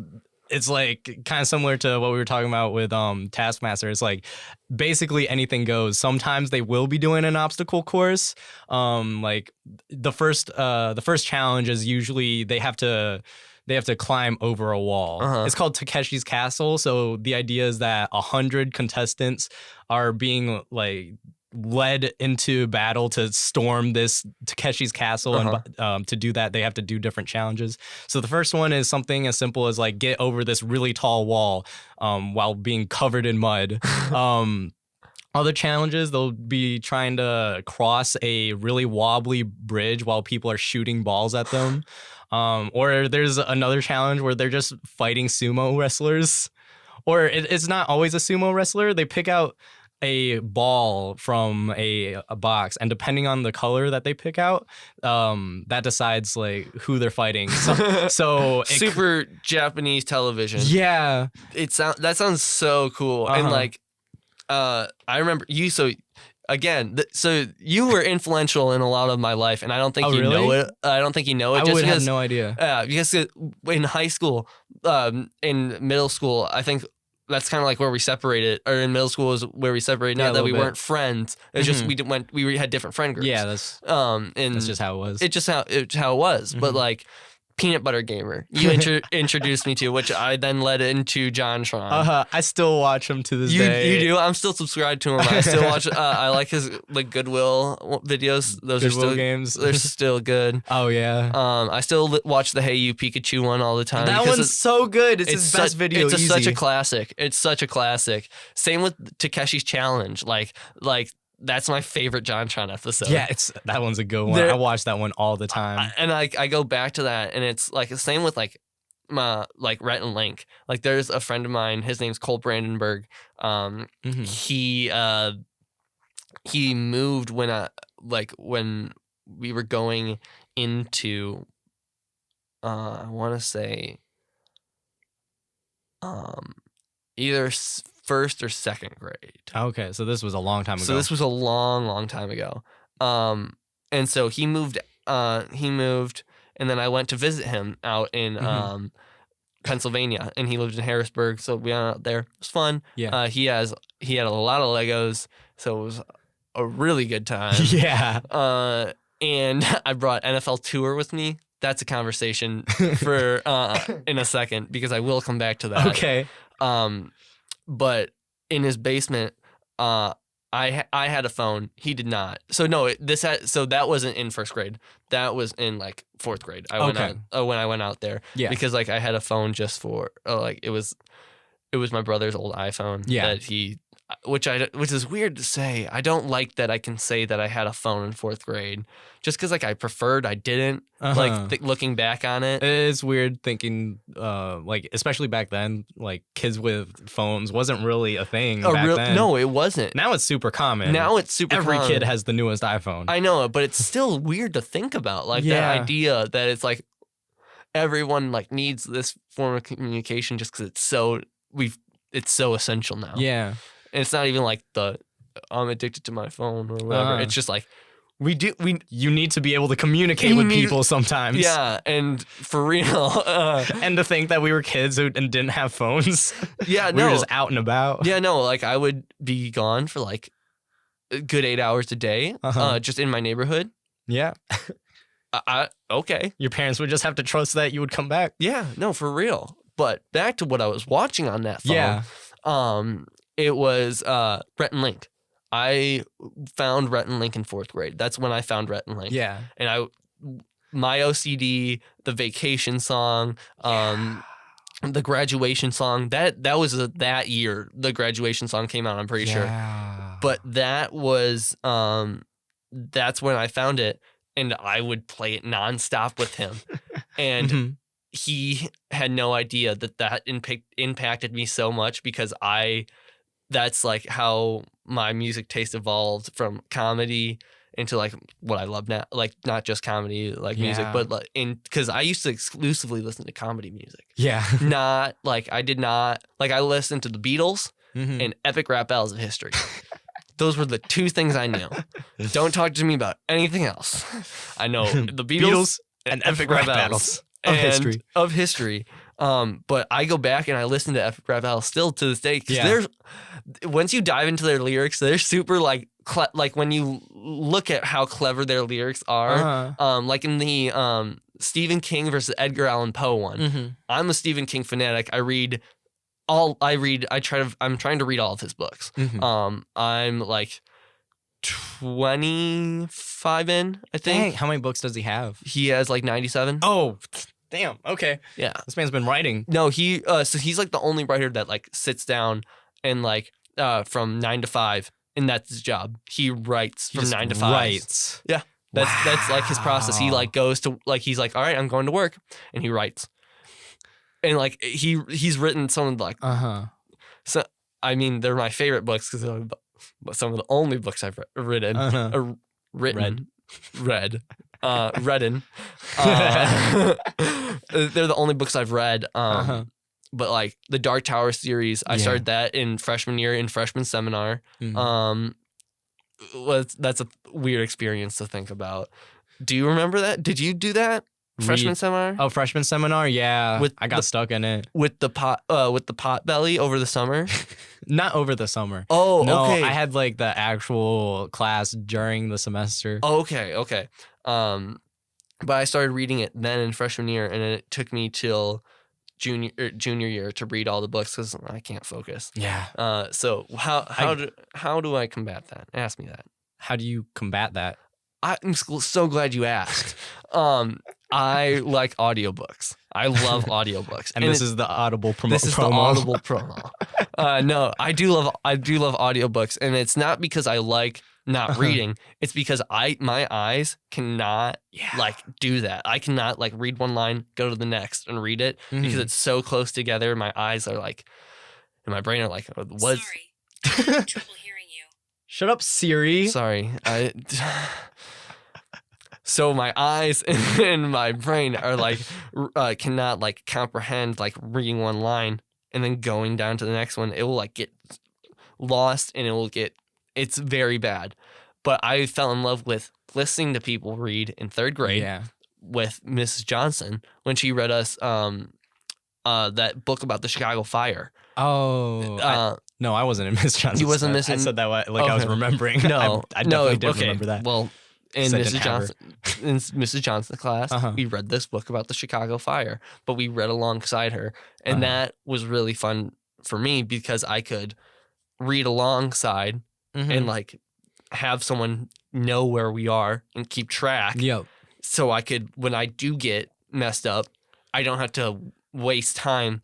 it's like kind of similar to what we were talking about with Taskmaster. It's like basically anything goes. Sometimes they will be doing an obstacle course. Like the first challenge is usually they have to climb over a wall. It's called Takeshi's Castle. So the idea is that 100 contestants are being like led into battle to storm this Takeshi's Castle, and to do that they have to do different challenges. So the first one is something as simple as like get over this really tall wall while being covered in mud. Other challenges, they'll be trying to cross a really wobbly bridge while people are shooting balls at them. Or there's another challenge where they're just fighting sumo wrestlers. Or it's not always a sumo wrestler. They pick out a ball from a box, and depending on the color that they pick out, that decides like who they're fighting. So super Japanese television. Yeah, that sounds so cool. And like, I remember you. So again, so you were influential in a lot of my life, and I don't think you know it. I don't think you know it. I would have no idea. Yeah, because in high school, in middle school, I think. That's kind of like where we separated, or in middle school is where we separated. Not that we weren't friends. It's just we had different friend groups. Yeah, that's just how it was. It's how it was. But like Peanut Butter Gamer, you introduced me to, which I then led into John Tron. I still watch him to this day. You do? I'm still subscribed to him. I still watch. I like his like Goodwill videos. Those Goodwill are still games. They're still good. Oh yeah. I still watch the Hey You Pikachu one all the time. That one's so good. It's his best video. It's such a classic. It's such a classic. Same with Takeshi's Challenge. Like. That's my favorite John Tron episode. Yeah, that one's a good one. I watch that one all the time. And I go back to that, and it's like the same with like Rhett and Link. Like there's a friend of mine, his name's Cole Brandenburg. He moved when we were going into I want to say either first or second grade. Okay, so this was a long time ago. So this was a long time ago. And so he moved, and then I went to visit him out in Pennsylvania, and he lived in Harrisburg. So we went out there. It was fun. Yeah. He had a lot of Legos, so it was a really good time. Yeah. And I brought NFL Tour with me. that's a conversation for in a second because I will come back to that. Okay. But in his basement, I had a phone. He did not. So no, so that wasn't in first grade. That was in like fourth grade. When I went out there. Yeah. Because like I had a phone just for like it was my brother's old iPhone. Yeah. That which is weird to say. I don't like that I can say that I had a phone in fourth grade, just because like I preferred I didn't. Like looking back on it, it's weird thinking like especially back then, like kids with phones wasn't really a thing back then. No, it wasn't. Now it's super common. Every kid has the newest iPhone. I know, but it's still weird to think about, like that idea that it's like everyone like needs this form of communication just because it's so essential now. Yeah. And it's not even like I'm addicted to my phone or whatever. It's just like you need to be able to communicate with people sometimes. Yeah, and for real. And to think that we were kids and didn't have phones. Yeah, we were just out and about. Yeah, no, like I would be gone for like a good 8 hours a day, just in my neighborhood. Yeah. Okay. Your parents would just have to trust that you would come back. Yeah, no, for real. But back to what I was watching on that phone. Yeah. It was Rhett and Link. I found Rhett and Link in fourth grade. That's when I found Rhett and Link. Yeah. And my OCD, the vacation song, the graduation song, that was that year the graduation song came out, I'm pretty sure. But that was that's when I found it, and I would play it nonstop with him. And he had no idea that impacted me so much because that's like how my music taste evolved from comedy into like what I love now, like not just comedy like music, but like because I used to exclusively listen to comedy music. Yeah. Not like I listened to the Beatles and epic rap battles of history. Those were the two things I knew. Don't talk to me about anything else. I know the Beatles and epic rap battles of history. But I go back and I listen to epic rap battles still to this day because once you dive into their lyrics, they're super like when you look at how clever their lyrics are. Like in the Stephen King versus Edgar Allan Poe one. I'm a Stephen King fanatic. I'm trying to read all of his books. I'm like 25 in, I think. Dang, how many books does he have? He has like 97. Oh, damn. Okay. Yeah. This man's been writing. No, so he's like the only writer that like sits down and like from 9 to 5, and that's his job. He writes from 9 to 5. Writes. Yeah. That's like his process. He like goes to like he's like, all right, I'm going to work, and he writes. And like he's written some of like so I mean they're my favorite books because they're some of the only books I've read. They're the only books I've read. But like the Dark Tower series, I started that in freshman year in freshman seminar. That's a weird experience to think about. Do you remember that? Did you do that? Freshman seminar? Oh, freshman seminar? Yeah. I got stuck in it. With the pot belly over the summer? Not over the summer. Oh, no, okay. I had like the actual class during the semester. Oh, okay. But I started reading it then in freshman year, and it took me till junior year to read all the books because I can't focus. Yeah. So how do I combat that? Ask me that. How do you combat that? I'm so glad you asked. I like audiobooks. I love audiobooks. And this is the Audible promo. This is the Audible promo. No, I do love audiobooks, and it's not because I like not reading. It's because my eyes cannot like do that. I cannot like read one line, go to the next, and read it because it's so close together. My eyes are like, and my brain are like, what? Sorry, trouble hearing you. Shut up, Siri. Sorry, So my eyes and my brain are like cannot like comprehend like reading one line and then going down to the next one. It will like get lost and it's very bad. But I fell in love with listening to people read in third grade with Mrs. Johnson when she read us that book about the Chicago Fire. Oh, no, I wasn't in Miss Johnson. You wasn't missing. I said that like I was remembering. No, I definitely didn't remember that. Well, in said Mrs. didn't have her. Johnson, in Mrs. Johnson's class, Uh-huh. we read this book about the Chicago fire, but we read alongside her, and that was really fun for me because I could read alongside and like have someone know where we are and keep track. Yep. So I could, when I do get messed up, I don't have to waste time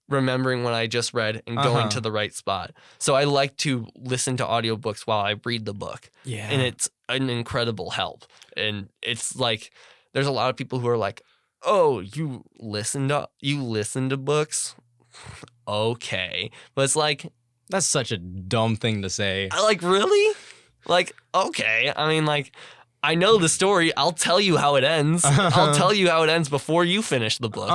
remembering what I just read and going to the right spot. So I like to listen to audiobooks while I read the book. Yeah. And it's an incredible help. And it's like, there's a lot of people who are like, oh, you listen to books? Okay. But it's like, That's such a dumb thing to say. I like, really? Like, okay. I mean, like, I know the story. I'll tell you how it ends. I'll tell you how it ends before you finish the book.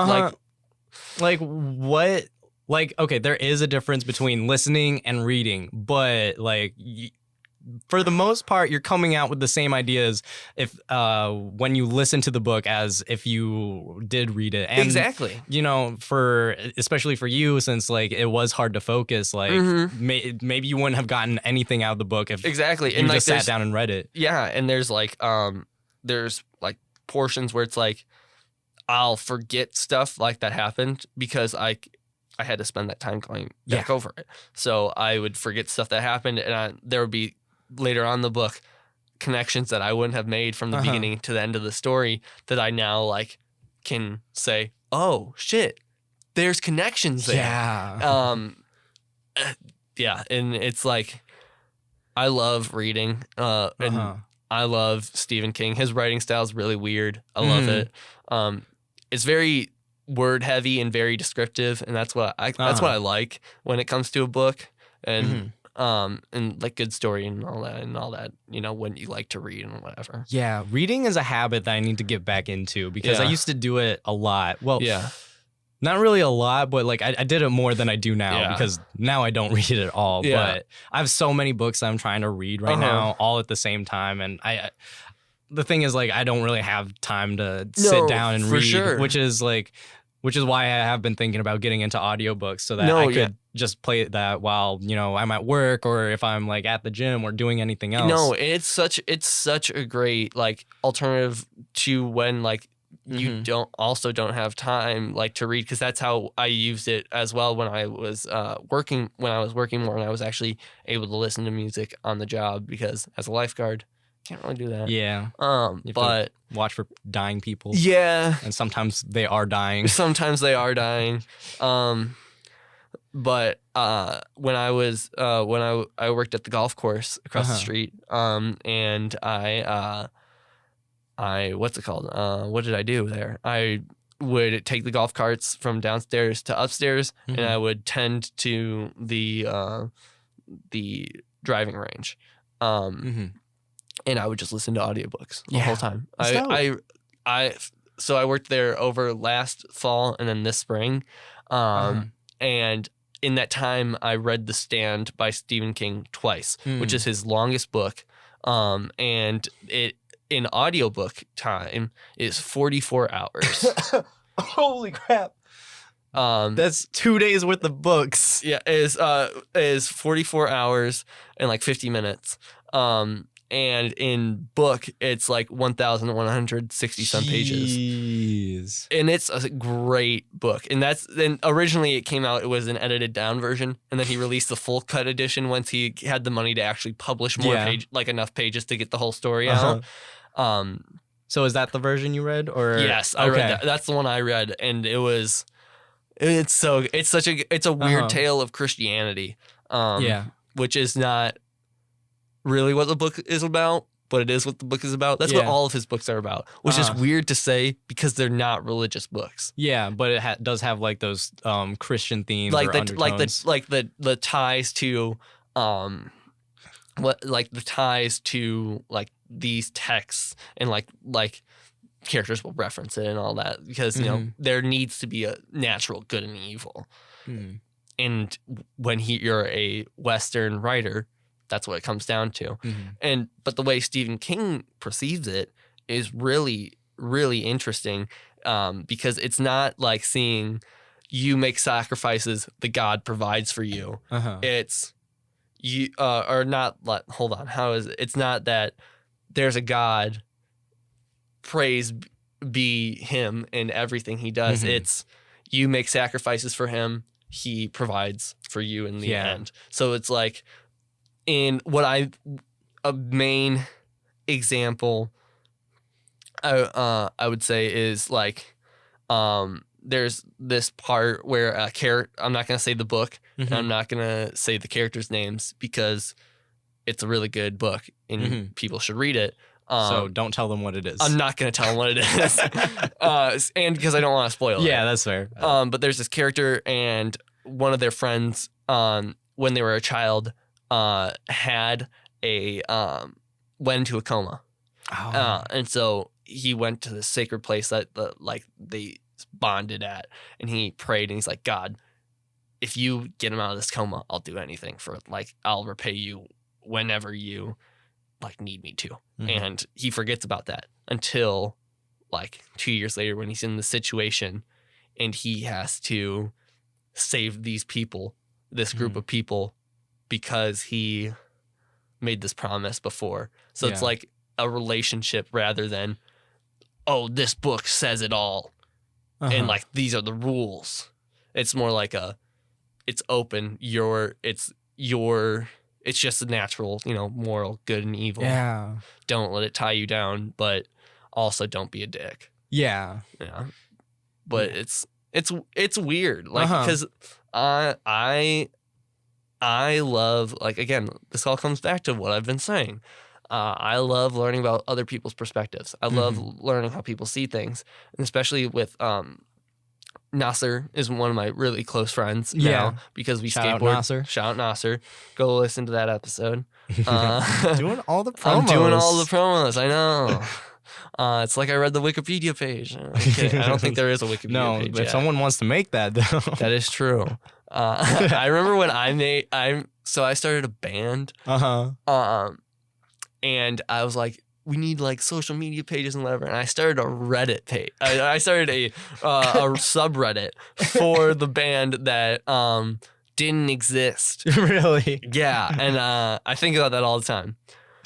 Like what? Like, okay, there is a difference between listening and reading, but like for the most part, you're coming out with the same ideas if when you listen to the book as if you did read it. And, exactly. You know, especially for you, since like it was hard to focus, like maybe you wouldn't have gotten anything out of the book if exactly. you and just sat down and read it. Yeah, and there's like portions where it's like I'll forget stuff like that happened because I had to spend that time going back over it. So I would forget stuff that happened, and there would be later on in the book connections that I wouldn't have made from the beginning to the end of the story that I now like can say, oh shit, there's connections there. Yeah. Yeah, and it's like I love reading, and I love Stephen King. His writing style is really weird. I love it. It's very word heavy and very descriptive, and that's what I like when it comes to a book, and like good story and all that, you know, when you like to read and whatever. Yeah, reading is a habit that I need to get back into because I used to do it a lot. Well, not really a lot, but like I did it more than I do now because now I don't read it at all. But I have so many books that I'm trying to read right now, all at the same time, and the thing is, like, I don't really have time to sit down and read, which is why I have been thinking about getting into audiobooks so that I could just play that while, you know, I'm at work or if I'm like at the gym or doing anything else. No, it's such a great like alternative to when like you don't have time like to read, because that's how I used it as well when I was working more, and I was actually able to listen to music on the job because as a lifeguard, can't really do that. Yeah. But watch for dying people. Yeah. And sometimes they are dying. But when I was when I worked at the golf course across the street, and I what's it called? What did I do there? I would take the golf carts from downstairs to upstairs, and I would tend to the driving range. And I would just listen to audiobooks the whole time. So I worked there over last fall and then this spring. And in that time, I read The Stand by Stephen King twice, which is his longest book. And it in audiobook time is 44 hours. Holy crap. That's 2 days worth of books. Yeah, is 44 hours and like 50 minutes. And in book, it's like 1,160 some pages. And it's a great book. And then originally it came out, it was an edited down version. And then he released the full cut edition once he had the money to actually publish more enough pages to get the whole story out. So is that the version you read? Or yes, I read that. That's the one I read. And it's a weird tale of Christianity. Which is not really what the book is about, but it is what the book is about. That's what all of his books are about, which is weird to say because they're not religious books. Yeah, but it does have like those Christian themes, like or undertones. the ties to the ties to like these texts, and like characters will reference it and all that because you know there needs to be a natural good and evil. And when you're a Western writer, that's what it comes down to. But the way Stephen King perceives it is really, really interesting because it's not like seeing you make sacrifices that God provides for you. It's you or not. Hold on. How is it? It's not that there's a God. Praise be him in everything he does. It's you make sacrifices for him. He provides for you in the end. So it's like a main example I would say is like there's this part where I'm not going to say the book and I'm not going to say the characters' names because it's a really good book and people should read it. So don't tell them what it is. I'm not going to tell them what it is. And because I don't want to spoil it. Yeah, that's fair. But there's this character and one of their friends, when they were a child, had went into a coma. And so he went to the sacred place that they bonded at, and he prayed and he's like, God, if you get him out of this coma, I'll do anything for I'll repay you whenever you need me to. And he forgets about that until 2 years later when he's in the situation and he has to save these people, this group of people, because he made this promise before. So it's like a relationship rather than, oh, this book says it all. And these are the rules. It's more like it's open. It's just a natural, moral good and evil. Yeah. Don't let it tie you down, but also don't be a dick. Yeah. Yeah. But it's weird. Because I love, again, this all comes back to what I've been saying. I love learning about other people's perspectives. I love learning how people see things, and especially with Nasser is one of my really close friends now because we Shout skateboard. out Nasser. Shout out Nasser. Go listen to that episode. Doing all the promos. I'm doing all the promos. I know. It's like I read the Wikipedia page. I'm kidding. I don't think there is a Wikipedia page. No, if someone wants to make that, though. That is true. I remember when I started a band. And I was like, we need social media pages and whatever. And I started a Reddit page. I started a subreddit for the band that didn't exist. Really? Yeah. And I think about that all the time.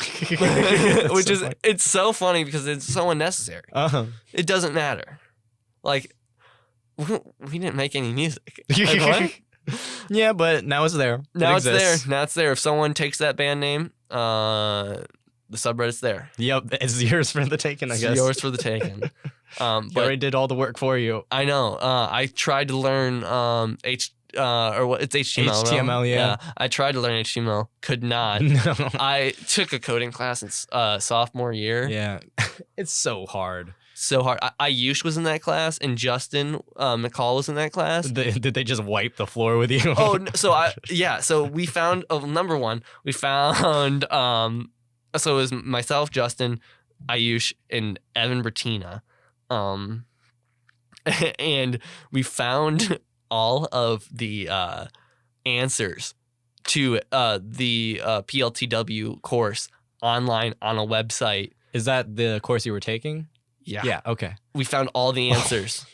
It's so funny because it's so unnecessary. It doesn't matter. We didn't make any music. What? Yeah, but now it's there. Now it's there. Now it's there. If someone takes that band name, the subreddit's there. Yep, it's yours for the taking, I guess. It's yours for the taking. But already did all the work for you. I know. I tried to learn it's HTML. HTML, yeah. I tried to learn HTML. Could not. No. I took a coding class in sophomore year. Yeah. It's so hard. So hard. Ayush was in that class, and Justin McCall was in that class. Did they just wipe the floor with you? So we found number one. We found so it was myself, Justin, Ayush, and Evan Bertina, and we found all of the answers to the PLTW course online on a website. Is that the course you were taking? Yeah. Yeah, okay. We found all the answers,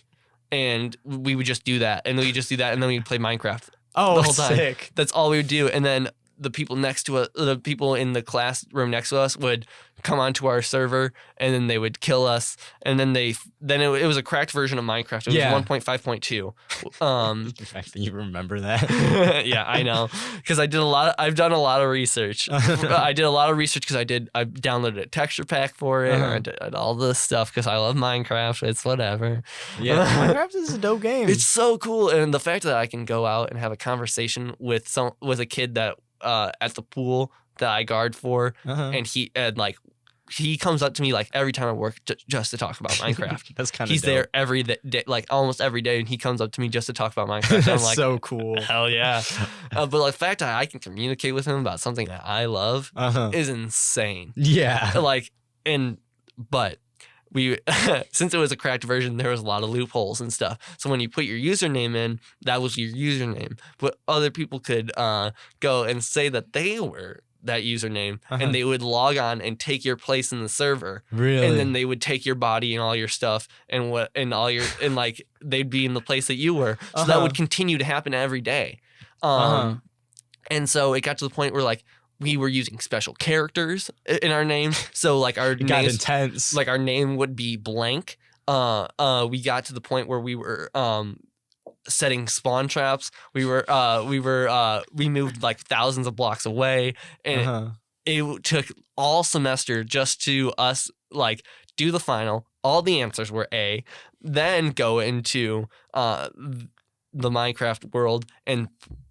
and we would just do that, and then we just do that, and then we'd play Minecraft the whole time. Sick. That's all we would do, and then the people next to us, the people in the classroom next to us would come onto our server, and then they would kill us, and then it was a cracked version of Minecraft. It was 1.5.2. The fact that you remember that. Yeah, I know, because I've done a lot of research. I did a lot of research because I downloaded a texture pack for it. I did all this stuff because I love Minecraft. It's whatever. Yeah, Minecraft is a dope game. It's so cool, and the fact that I can go out and have a conversation with a kid that at the pool that I guard for, and he comes up to me every time I work just to talk about Minecraft. That's kind of he's dope. there every day, almost every day, and he comes up to me just to talk about Minecraft. That's I'm so cool. Hell yeah! But the fact that I can communicate with him about something that I love is insane. Yeah. But we since it was a cracked version, there was a lot of loopholes and stuff. So when you put your username in, that was your username. But other people could go and say that they were that username, and they would log on and take your place in the server. Really? And then they would take your body and all your stuff and they'd be in the place that you were. So that would continue to happen every day. And so it got to the point where we were using special characters in our name. So like our It got intense. like our name would be blank. We got to the point where we were setting spawn traps. We moved like thousands of blocks away, and it took all semester just to us like do the final. All the answers were A, then go into the Minecraft world and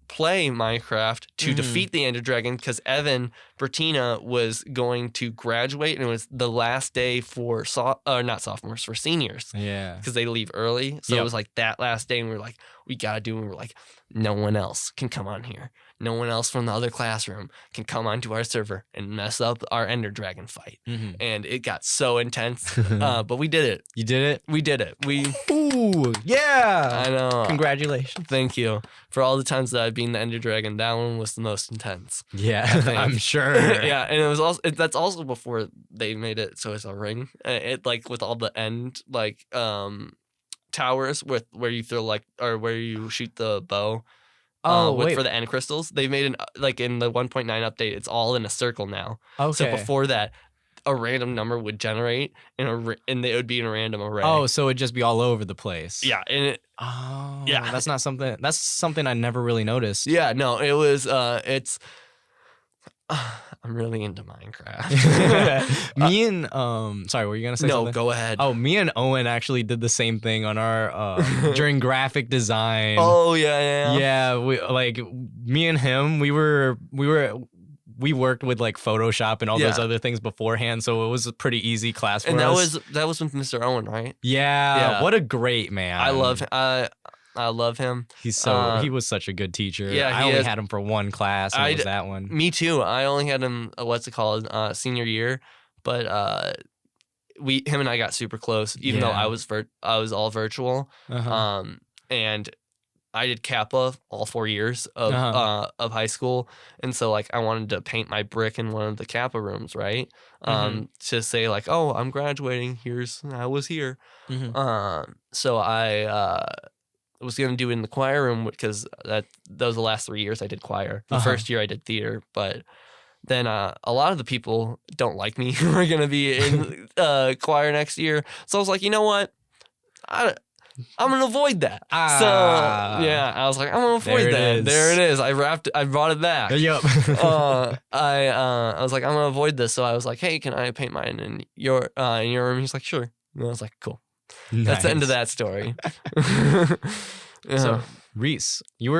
play Minecraft to defeat the Ender Dragon, because Evan Bertina was going to graduate, and it was the last day for not sophomores, for seniors. Yeah. Because they leave early. So it was like that last day, and we were like, we gotta do it. And we're like, no one else can come on here. No one else from the other classroom can come onto our server and mess up our Ender Dragon fight. And it got so intense. But we did it. You did it? We did it. Ooh, yeah. I know. Congratulations. Thank you. For all the times that I've been the Ender Dragon, that one was the most intense. Yeah, I'm sure. Yeah, and it was also that's also before they made it so it's a ring. It like with all the end like towers with where you throw like or where you shoot the bow. For the end crystals, they made like in the 1.9 update, it's all in a circle now. Okay. So before that, a random number would generate and it would be in a random array. Oh, so it'd just be all over the place. Yeah, and yeah, that's something I never really noticed. Yeah, no, it was it's. I'm really into Minecraft. Me and sorry, were you gonna say something? No, go ahead. Oh, me and Owen actually did the same thing on our during graphic design. Oh yeah. Yeah, we like me and him. We worked with like Photoshop and all those other things beforehand, so it was a pretty easy class for us. And that was with Mr. Owen, right? Yeah. What a great man. I love him. He was such a good teacher. Yeah, I only had him for one class, and it was that one. Me too. I only had him. Senior year, but him and I got super close. Even though I was all virtual. And I did Kappa all 4 years of high school, and so like I wanted to paint my brick in one of the Kappa rooms, right? To say like, oh, I'm graduating. I was here. So I was going to do it in the choir room because that was the last 3 years I did choir. The first year I did theater, but then a lot of the people don't like me who are going to be in choir next year. So I was like, you know what? I'm going to avoid that. So yeah, I was like, I'm going to avoid that. There it is. I brought it back. Yep. I was like, I'm going to avoid this. So I was like, hey, can I paint mine in your room? He's like, sure. And I was like, cool. Nice. That's the end of that story. So, Rhys, you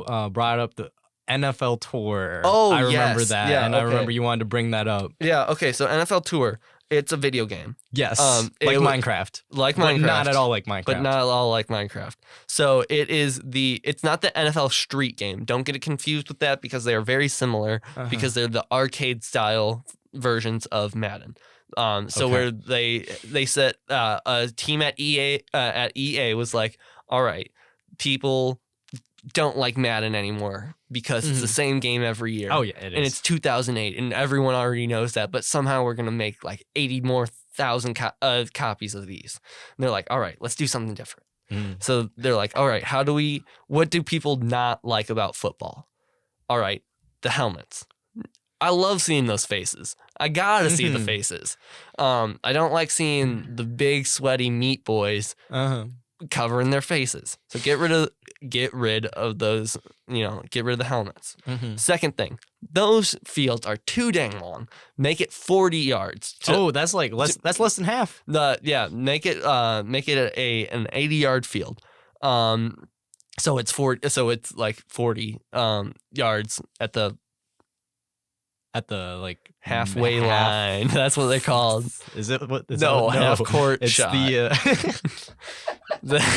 brought up the NFL Tour. Oh, I remember that. Yeah, and I remember you wanted to bring that up. Yeah, okay. So NFL Tour, it's a video game. Yes. Minecraft. Like Minecraft. But not at all like Minecraft. But not at all like Minecraft. So it's not the NFL Street game. Don't get it confused with that because they are very similar because they're the arcade style versions of Madden. Where they set a team at EA was like, all right, people don't like Madden anymore because it's the same game every year. Oh yeah, it is. And it's 2008, and everyone already knows that. But somehow we're gonna make like 80,000 copies of these. And they're like, all right, let's do something different. So they're like, all right, what do people not like about football? All right, the helmets. I love seeing those faces. I gotta see the faces. I don't like seeing the big sweaty meat boys covering their faces. So get rid of those. Get rid of the helmets. Second thing, those fields are too dang long. Make it 40 yards. That's less than half. Make it an 80-yard field. So it's like 40 yards at the like halfway line. That's what they're called. Is it what? No, half court shot. The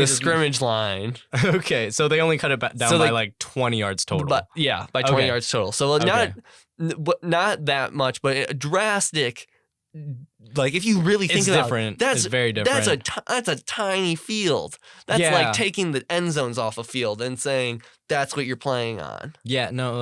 scrimmage line. Okay, so they only cut it down by like 20 yards total. By 20 yards total. So not that much, but a drastic. Like if you really think about it, it's very different. That's a tiny field. That's like taking the end zones off a field and saying that's what you're playing on. Yeah, no,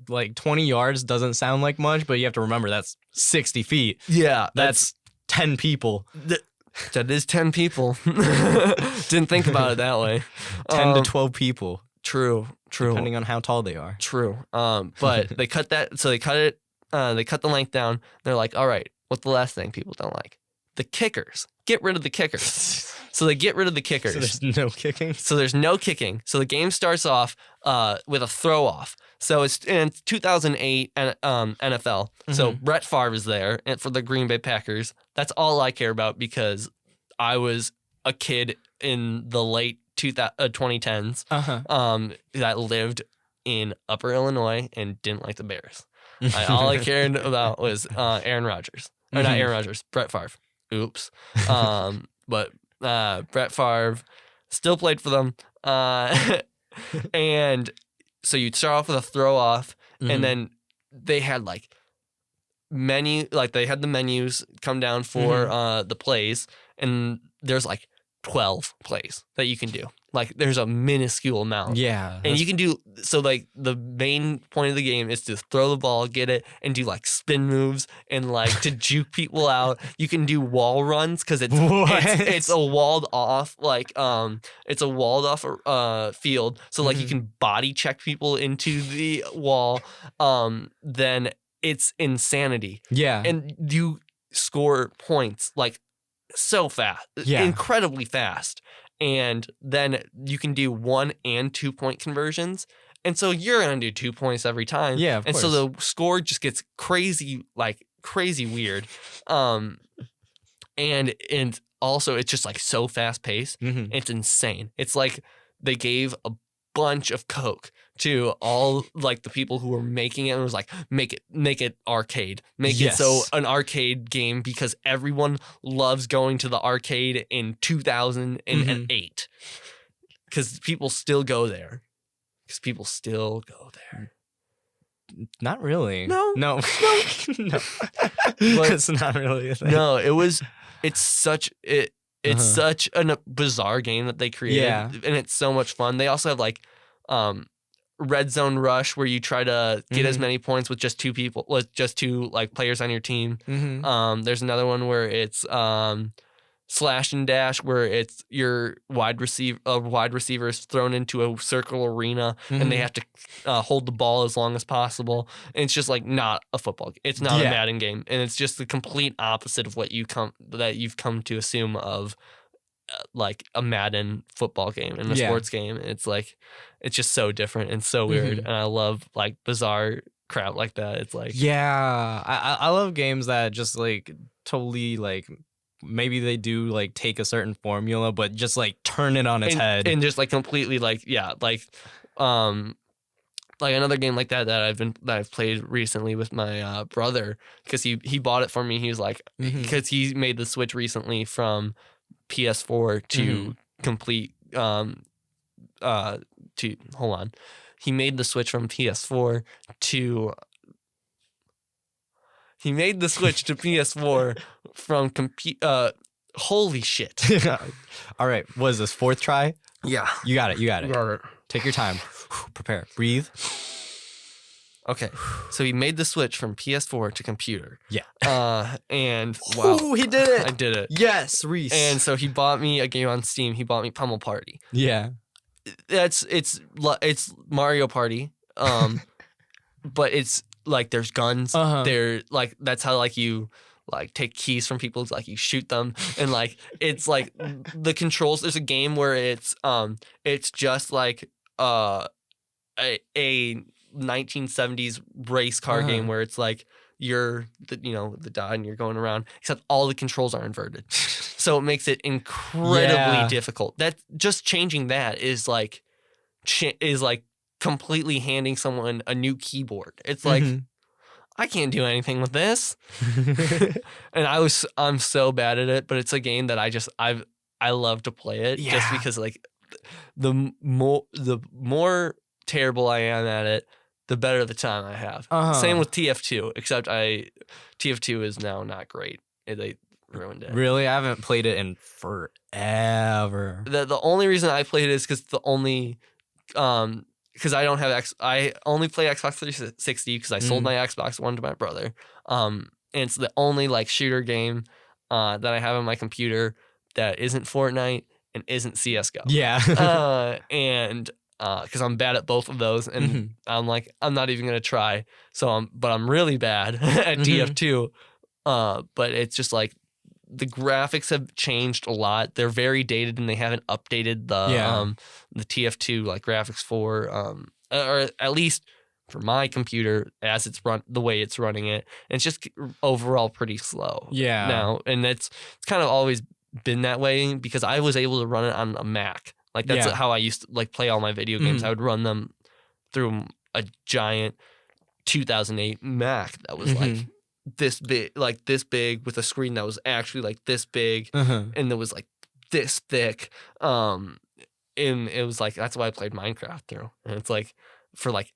like 20 yards doesn't sound like much, but you have to remember that's 60 feet. Yeah, that's 10 people. That is 10 people. Didn't think about it that way. 10 to 12 people. True. depending on how tall they are. True. But they cut that. So they cut it. They cut the length down. They're like, all right, what's the last thing people don't like? The kickers. Get rid of the kickers. So they get rid of the kickers. So there's no kicking? So there's no kicking. So the game starts off with a throw off. So it's in 2008 NFL. So Brett Favre is there and for the Green Bay Packers. That's all I care about because I was a kid in the late 2010s that lived in Upper Illinois and didn't like the Bears. All I cared about was Aaron Rodgers. Or not Aaron Rodgers, Brett Favre. Oops. But Brett Favre still played for them. And so you'd start off with a throw off, and then they had like they had the menus come down for the plays, and there's like 12 plays that you can do. Like there's a minuscule amount. Yeah. And you can do, so like the main point of the game is to throw the ball, get it, and do like spin moves and like to juke people out. You can do wall runs because it's a walled off, like it's a walled off field. So like you can body check people into the wall. Then it's insanity. Yeah. And you score points like so fast, incredibly fast. And then you can do 1 and 2 point conversions. And so you're going to do 2 points every time. Yeah, of course. So the score just gets crazy weird. And also it's just like so fast paced. It's insane. It's like they gave a bunch of Coke to all like the people who were making it and was like, make it arcade. Make it so an arcade game because everyone loves going to the arcade in 2008. Because people still go there. Not really. No. No. But It's not really a thing. No, it's such a bizarre game that they created. Yeah. And it's so much fun. They also have like Red Zone Rush where you try to get as many points with just 2 people, with just 2 like players on your team. There's another one where it's Slash and Dash where it's your wide receiver is thrown into a circle arena and they have to hold the ball as long as possible. And it's just like not a football game. It's not a Madden game, and it's just the complete opposite of what you've come to assume of like a Madden football game and a sports game. It's like it's just so different and so weird, and I love like bizarre crap like that. It's like I love games that just like totally like. Maybe they do like take a certain formula, but just like turn it on its head and just like completely like another game like that I've played recently with my brother because he bought it for me. He was like because he made the switch recently from PS4 to complete he made the switch from PS4 to. He made the switch to PS4 from holy shit. All right. What is this? 4th try? Yeah. You got it. Got it. Take your time. Prepare. Breathe. Okay. So he made the switch from PS4 to computer. Yeah. And wow. Ooh, he did it. I did it. Yes, Rhys. And so he bought me a game on Steam. He bought me Pummel Party. Yeah. It's Mario Party. But it's like there's guns. They're like that's how like you like take keys from people. It's like you shoot them and like it's like the controls. There's a game where it's just like a 1970s race car game where it's like you're the dot and you're going around except all the controls are inverted. So it makes it incredibly difficult. That just changing that is like completely handing someone a new keyboard. It's like I can't do anything with this. And I'm so bad at it, but it's a game that I love to play it just because like the more terrible I am at it, the better the time I have. Same with TF2, except TF2 is now not great. They ruined it. Really? I haven't played it in forever. The only reason I played it is because I don't have I only play Xbox 360 because I sold my Xbox One to my brother. And it's the only like shooter game that I have on my computer that isn't Fortnite and isn't CS:GO. Yeah. And because I'm bad at both of those, and I'm like, I'm not even gonna try. But I'm really bad at TF2. But it's just like the graphics have changed a lot. They're very dated, and they haven't updated the TF2 like graphics for or at least for my computer as it's the way it's running it. And it's just overall pretty slow. Yeah. Now, and it's kind of always been that way because I was able to run it on a Mac. Like that's how I used to like play all my video games. I would run them through a giant 2008 Mac that was like this big with a screen that was actually like this big and it was like this thick. And it was like that's why I played Minecraft through. And it's like for like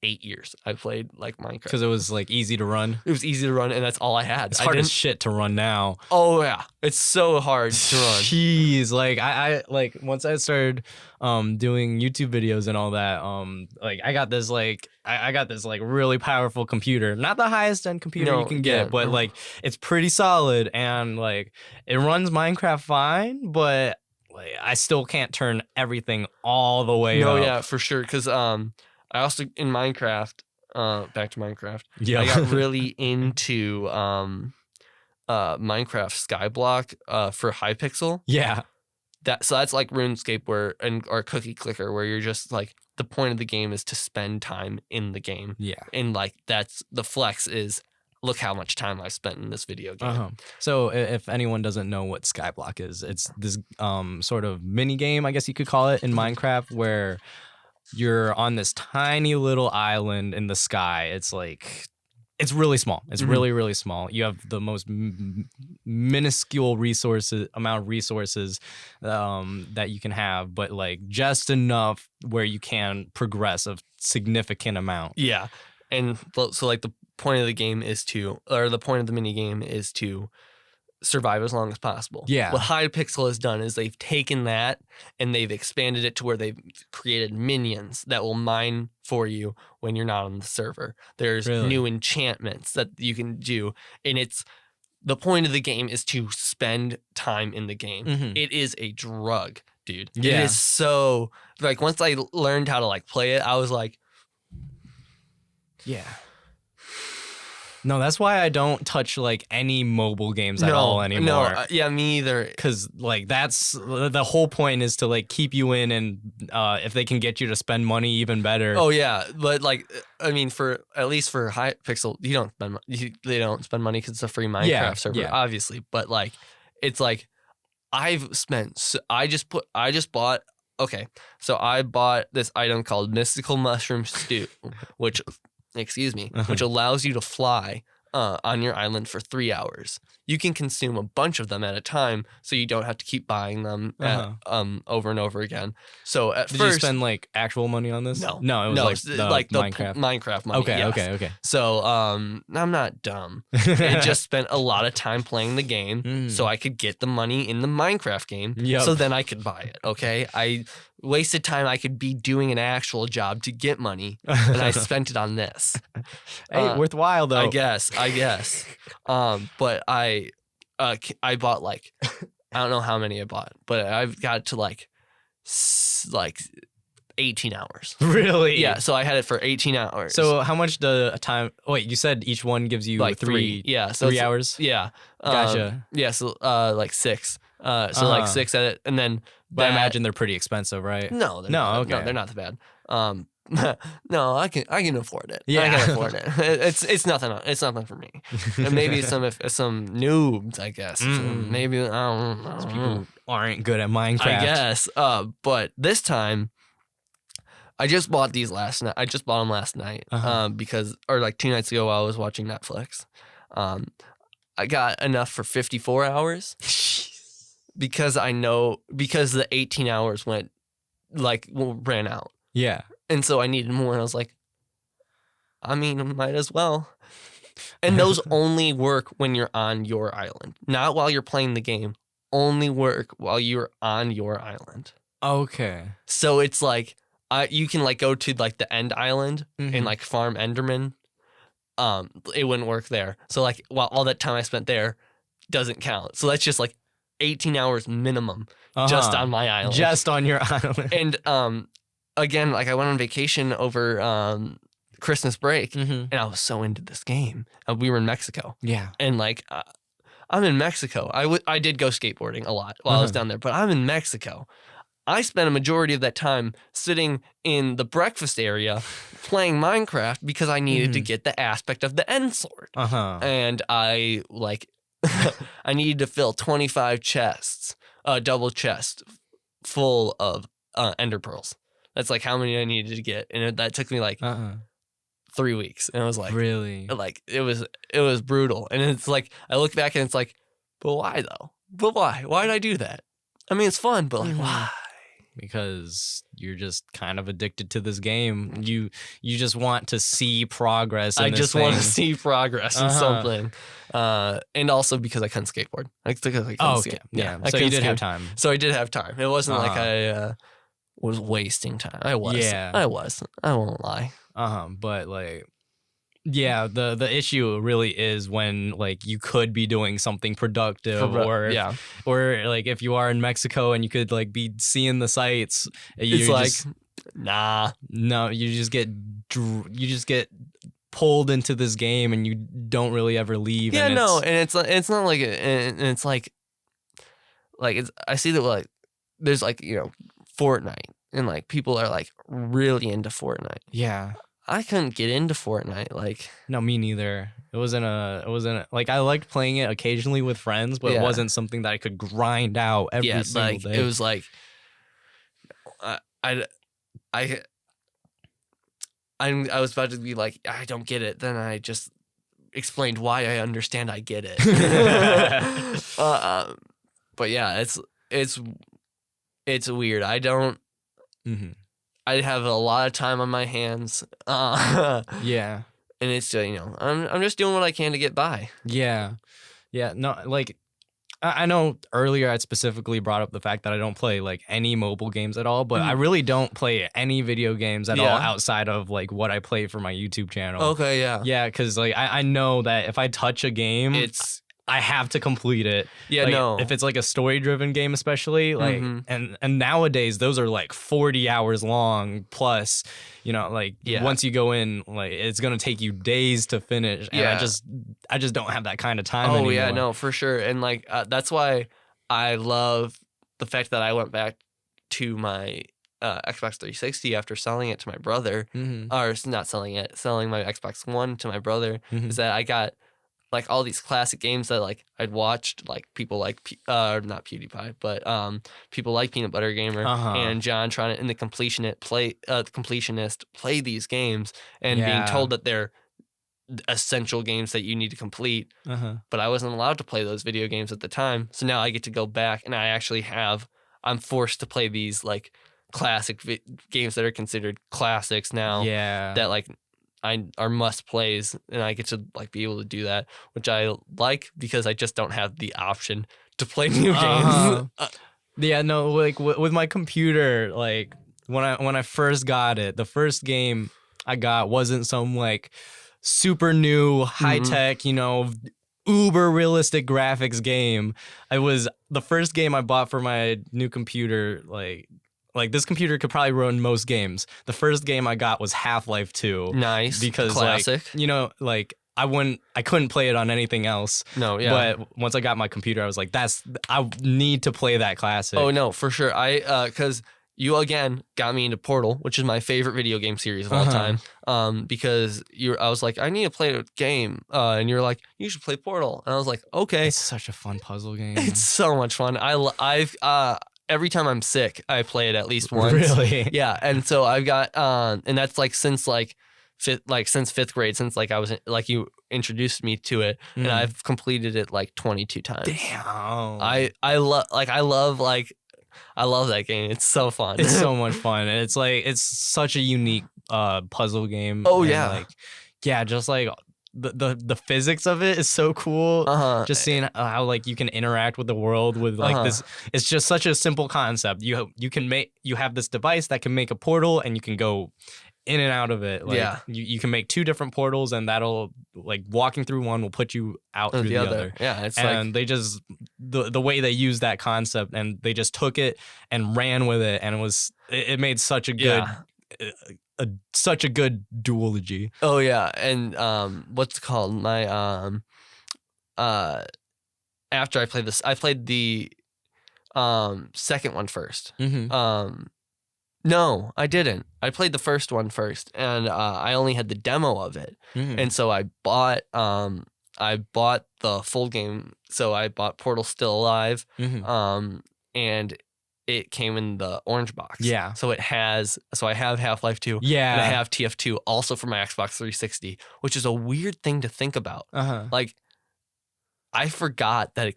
8 years I played like Minecraft because it was like easy to run. It was easy to run, and that's all I had. It's hard as shit to run now. Oh yeah, it's so hard to run. Jeez, like I like once I started doing YouTube videos and all that, like I got this like really powerful computer, not the highest end computer you can get, but like it's pretty solid, and like it runs Minecraft fine, but like I still can't turn everything all the way up. No, yeah, for sure, because I also in Minecraft, back to Minecraft. Yeah, I got really into Minecraft Skyblock for Hypixel. Yeah, so that's like RuneScape or Cookie Clicker, where you're just like the point of the game is to spend time in the game. Yeah, and like that's the flex is look how much time I've spent in this video game. So if anyone doesn't know what Skyblock is, it's this sort of mini game, I guess you could call it, in Minecraft where you're on this tiny little island in the sky. It's like, it's really small. It's really, really small. You have the most minuscule amount of resources that you can have, but like just enough where you can progress a significant amount. Yeah. And so like the point of the game is the point of the mini game is to survive as long as possible. Yeah. What Hypixel has done is they've taken that and they've expanded it to where they've created minions that will mine for you when you're not on the server. There's new enchantments that you can do, and it's the point of the game is to spend time in the game. It is a drug, dude. Yeah. It is so like once I learned how to like play it, I was like, yeah. No, that's why I don't touch like any mobile games at all anymore. No, yeah, me either. Because like that's the whole point is to like keep you in, and if they can get you to spend money, even better. Oh yeah, but like I mean, at least for Hypixel, they don't spend money because it's a free Minecraft server, obviously. But like, it's like I bought this item called Mystical Mushroom Stew, which allows you to fly on your island for 3 hours. You can consume a bunch of them at a time, so you don't have to keep buying them over and over again. So at Did first, you spend like actual money on this? No, it was like the Minecraft. Minecraft money. Okay. So I'm not dumb. I just spent a lot of time playing the game, so I could get the money in the Minecraft game. So then I could buy it. Okay, I wasted time I could be doing an actual job to get money, and I spent it on this. Hey, worthwhile though. I guess. But I bought like I don't know how many I bought, but I've got to like 18 hours. Really? Yeah. So I had it for 18 hours. So how much the time? Oh, wait, you said each one gives you like three. Yeah. So 3 hours. Yeah. Gotcha. Yeah. So like 6. So like 6 at it, and then. But I imagine they're pretty expensive, right? No. They're not that bad. No, I can afford it. Yeah. I can afford it. It's nothing. It's nothing for me. And maybe some noobs, I guess. Maybe I don't know. People who aren't good at Minecraft, I guess. But this time, I just bought these last night. I just bought them last night. Or like 2 nights ago while I was watching Netflix. I got enough for 54 hours. Because the 18 hours ran out. Yeah. And so I needed more, and I was like, I mean, I might as well. And those only work when you're on your island, not while you're playing the game. Only work while you're on your island. Okay. So it's like you can like go to like the end island and like farm Enderman. It wouldn't work there. So like while all that time I spent there doesn't count. So that's just like 18 hours minimum just on my island. Just on your island. And again, like I went on vacation over Christmas break, and I was so into this game. We were in Mexico. Yeah. And like I'm in Mexico. I did go skateboarding a lot while I was down there, but I'm in Mexico. I spent a majority of that time sitting in the breakfast area playing Minecraft because I needed to get the aspect of the end sword. And I like I needed to fill 25 chests, double chest full of ender pearls. That's like how many I needed to get. And that took me like 3 weeks. And I was like, really? Like it was brutal. And it's like I look back and it's like, but why though? But why? Why did I do that? I mean, it's fun, but like why? Because you're just kind of addicted to this game. You just want to see progress in I this just thing. want to see progress in something. And also because I couldn't skateboard. Okay. Yeah. So you did have time. So I did have time. It wasn't like I was wasting time. I was. Yeah. I was. I won't lie. But like, yeah, the issue really is when like you could be doing something productive, or like if you are in Mexico and you could like be seeing the sights, it's like no, you just get pulled into this game and you don't really ever leave. Yeah, and it's not like and it's like it's I see that like there's like Fortnite and like people are like really into Fortnite. Yeah. I couldn't get into Fortnite. Like, no, me neither. It wasn't like I liked playing it occasionally with friends, but it wasn't something that I could grind out every single day. It was like, I was about to be like, I don't get it. Then I just explained why I understand I get it. But yeah, it's weird. I don't. I have a lot of time on my hands. Yeah. And it's I'm just doing what I can to get by. Yeah. Yeah. No, like I know earlier I specifically brought up the fact that I don't play like any mobile games at all, but I really don't play any video games at all outside of like what I play for my YouTube channel. Okay, yeah. Yeah, because like I know that if I touch a game, I have to complete it. Yeah, like, no. If it's like a story-driven game, especially, like, and nowadays those are like 40 hours long plus, once you go in, like it's gonna take you days to finish. And I just don't have that kind of time anymore. Oh yeah, no, for sure. And like that's why I love the fact that I went back to my Xbox 360 after selling it to my brother, or not selling it, selling my Xbox One to my brother. Is that I got like all these classic games that like I'd watched, like people like not PewDiePie, but people like Peanut Butter Gamer and John trying to, and the completionist play these games and being told that they're essential games that you need to complete. But I wasn't allowed to play those video games at the time, so now I get to go back and I'm forced to play these like classic games that are considered classics now. Yeah, that like are must plays, and I get to like be able to do that, which I like because I just don't have the option to play new games. Yeah, no, like with my computer, like when I first got it, the first game I got wasn't some like super new high tech, uber realistic graphics game. It was the first game I bought for my new computer, like this computer could probably run most games. The first game I got was Half-Life 2. Nice. Because classic. Like I couldn't play it on anything else. No, yeah. But once I got my computer, I was like, I need to play that classic. Oh no, for sure. Cause you again got me into Portal, which is my favorite video game series of all time. Because I was like, I need to play a game. And you're like, you should play Portal. And I was like, okay. It's such a fun puzzle game. It's so much fun. I've every time I'm sick, I play it at least once. Really? Yeah. And so I've got, and that's like since since fifth grade, since like I was like you introduced me to it, and I've completed it like 22 times. Damn. I love that game. It's so fun. It's so much fun, and it's such a unique puzzle game. Oh and yeah. Just like the physics of it is so cool. Just seeing how like you can interact with the world with like this. It's just such a simple concept. You have this device that can make a portal, and you can go in and out of it. Like, you can make two different portals, and that'll like walking through one will put you out through the other. Yeah, it's and they just the way they used that concept, and they just took it and ran with it, and it made such a good such a good duology. Oh yeah, and what's it called? My after I played this, I played the second one first. Mm-hmm. No, I didn't. I played the first one first, and I only had the demo of it, Mm-hmm. and so I bought the full game. So I bought Portal Still Alive, Mm-hmm. and it came in the orange box. Yeah. So I have Half-Life 2, Yeah. and I have TF2 also for my Xbox 360, which is a weird thing to think about. Like, I forgot that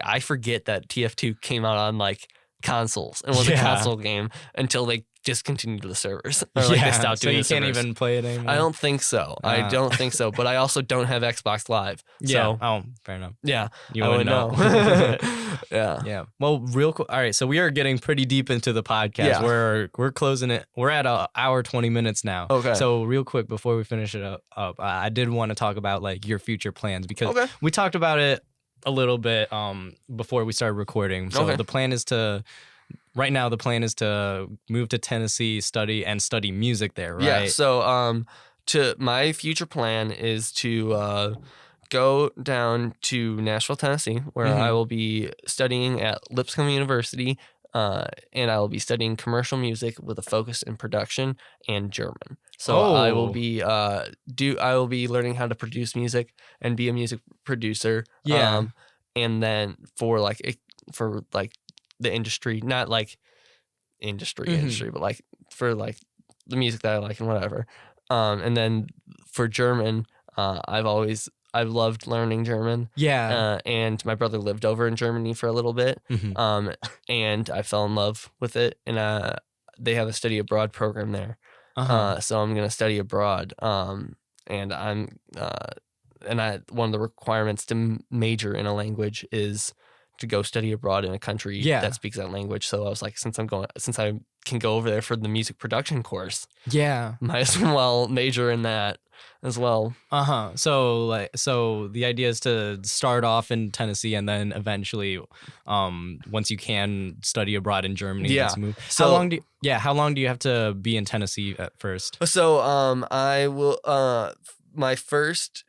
I forget that TF2 came out on like consoles and was a console game until they discontinued the servers. Or like they stopped doing so you can't even play it anymore? I don't think so. I don't think so. But I also don't have Xbox Live. Yeah. So, oh, fair enough. yeah. You I wouldn't would know. Yeah. Yeah. Well, real quick. All right. So we are getting pretty deep into the podcast. Yeah. We're closing it. We're at an hour 20 minutes now. Okay. So real quick before we finish it up, I did want to talk about like your future plans, because we talked about it a little bit before we started recording. So the plan is to. Right now, the plan is to move to Tennessee, study music there, right? Yeah. So, to my future plan is to go down to Nashville, Tennessee, where I will be studying at Lipscomb University, and I will be studying commercial music with a focus in production and German. So I will be learning how to produce music and be a music producer. Yeah. And then for the industry, not like industry, but like for like the music that I like and whatever. And then for German, I've loved learning German. Yeah. And my brother lived over in Germany for a little bit. Mm-hmm. And I fell in love with it. And they have a study abroad program there. So I'm gonna study abroad. And one of the requirements to major in a language is to go study abroad in a country that speaks that language. So I was like, since I can go over there for the music production course, might as well major in that as well. So the idea is to start off in Tennessee and then eventually, once you can, study abroad in Germany. Just move. So how long do you have to be in Tennessee at first? So I will my first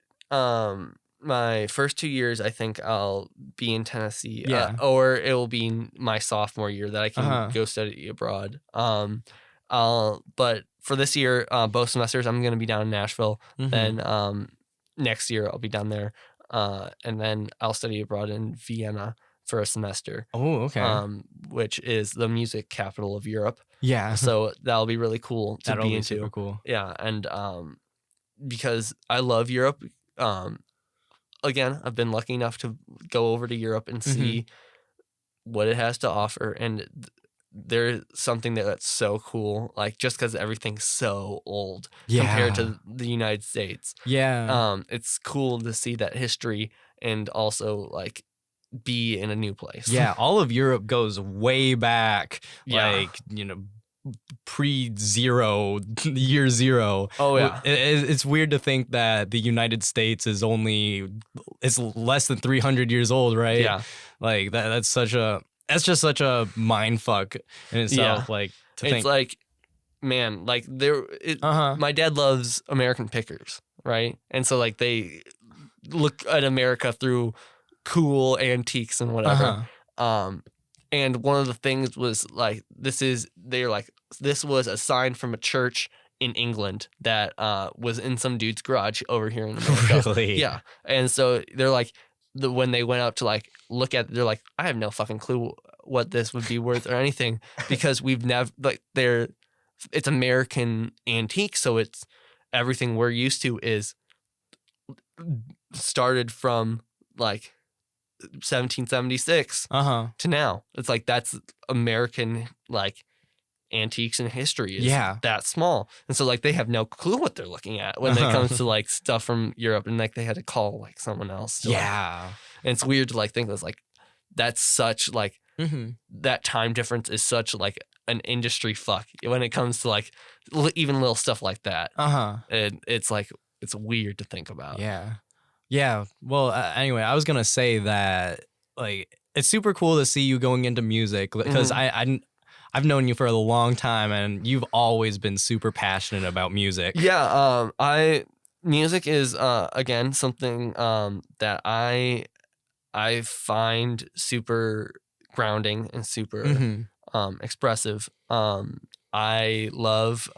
2 years, I think I'll be in Tennessee, or it will be my sophomore year that I can go study abroad. But for this year, both semesters, I'm going to be down in Nashville. Then next year, I'll be down there, and then I'll study abroad in Vienna for a semester. Oh, okay. Which is the music capital of Europe. Yeah. So that'll be really cool to be into. Super cool. Yeah, and because I love Europe. Again, I've been lucky enough to go over to Europe and see what it has to offer, and there's something that's so cool, like just because everything's so old compared to the United States. Yeah. It's cool to see that history and also like be in a new place. Yeah, all of Europe goes way back, Yeah. like, pre-zero, year zero. Oh yeah. It's weird to think that the United States is less than 300 years old, right? Yeah. Like that's just such a mind fuck in itself. Yeah. Like to It's think, like, man, like my dad loves American pickers, right? And so like they look at America through cool antiques and whatever. And one of the things was like, this was a sign from a church in England that was in some dude's garage over here in America. Really? Yeah. And so they're like, when they went out to like look at it, they're like, I have no fucking clue what this would be worth or anything, because we've never it's American antique, so it's everything we're used to is started from like 1776 to now. It's like that's American like antiques and history is that small, and so like they have no clue what they're looking at when it comes to like stuff from Europe, and like they had to call like someone else to, and it's weird to like think that's like that's such like that time difference is such like an industry fuck when it comes to like even little stuff like that. And it's like it's weird to think about. Yeah. Well, anyway, I was gonna say that like it's super cool to see you going into music because I've known you for a long time and you've always been super passionate about music. Yeah, music is again something that I find super grounding and super expressive. I love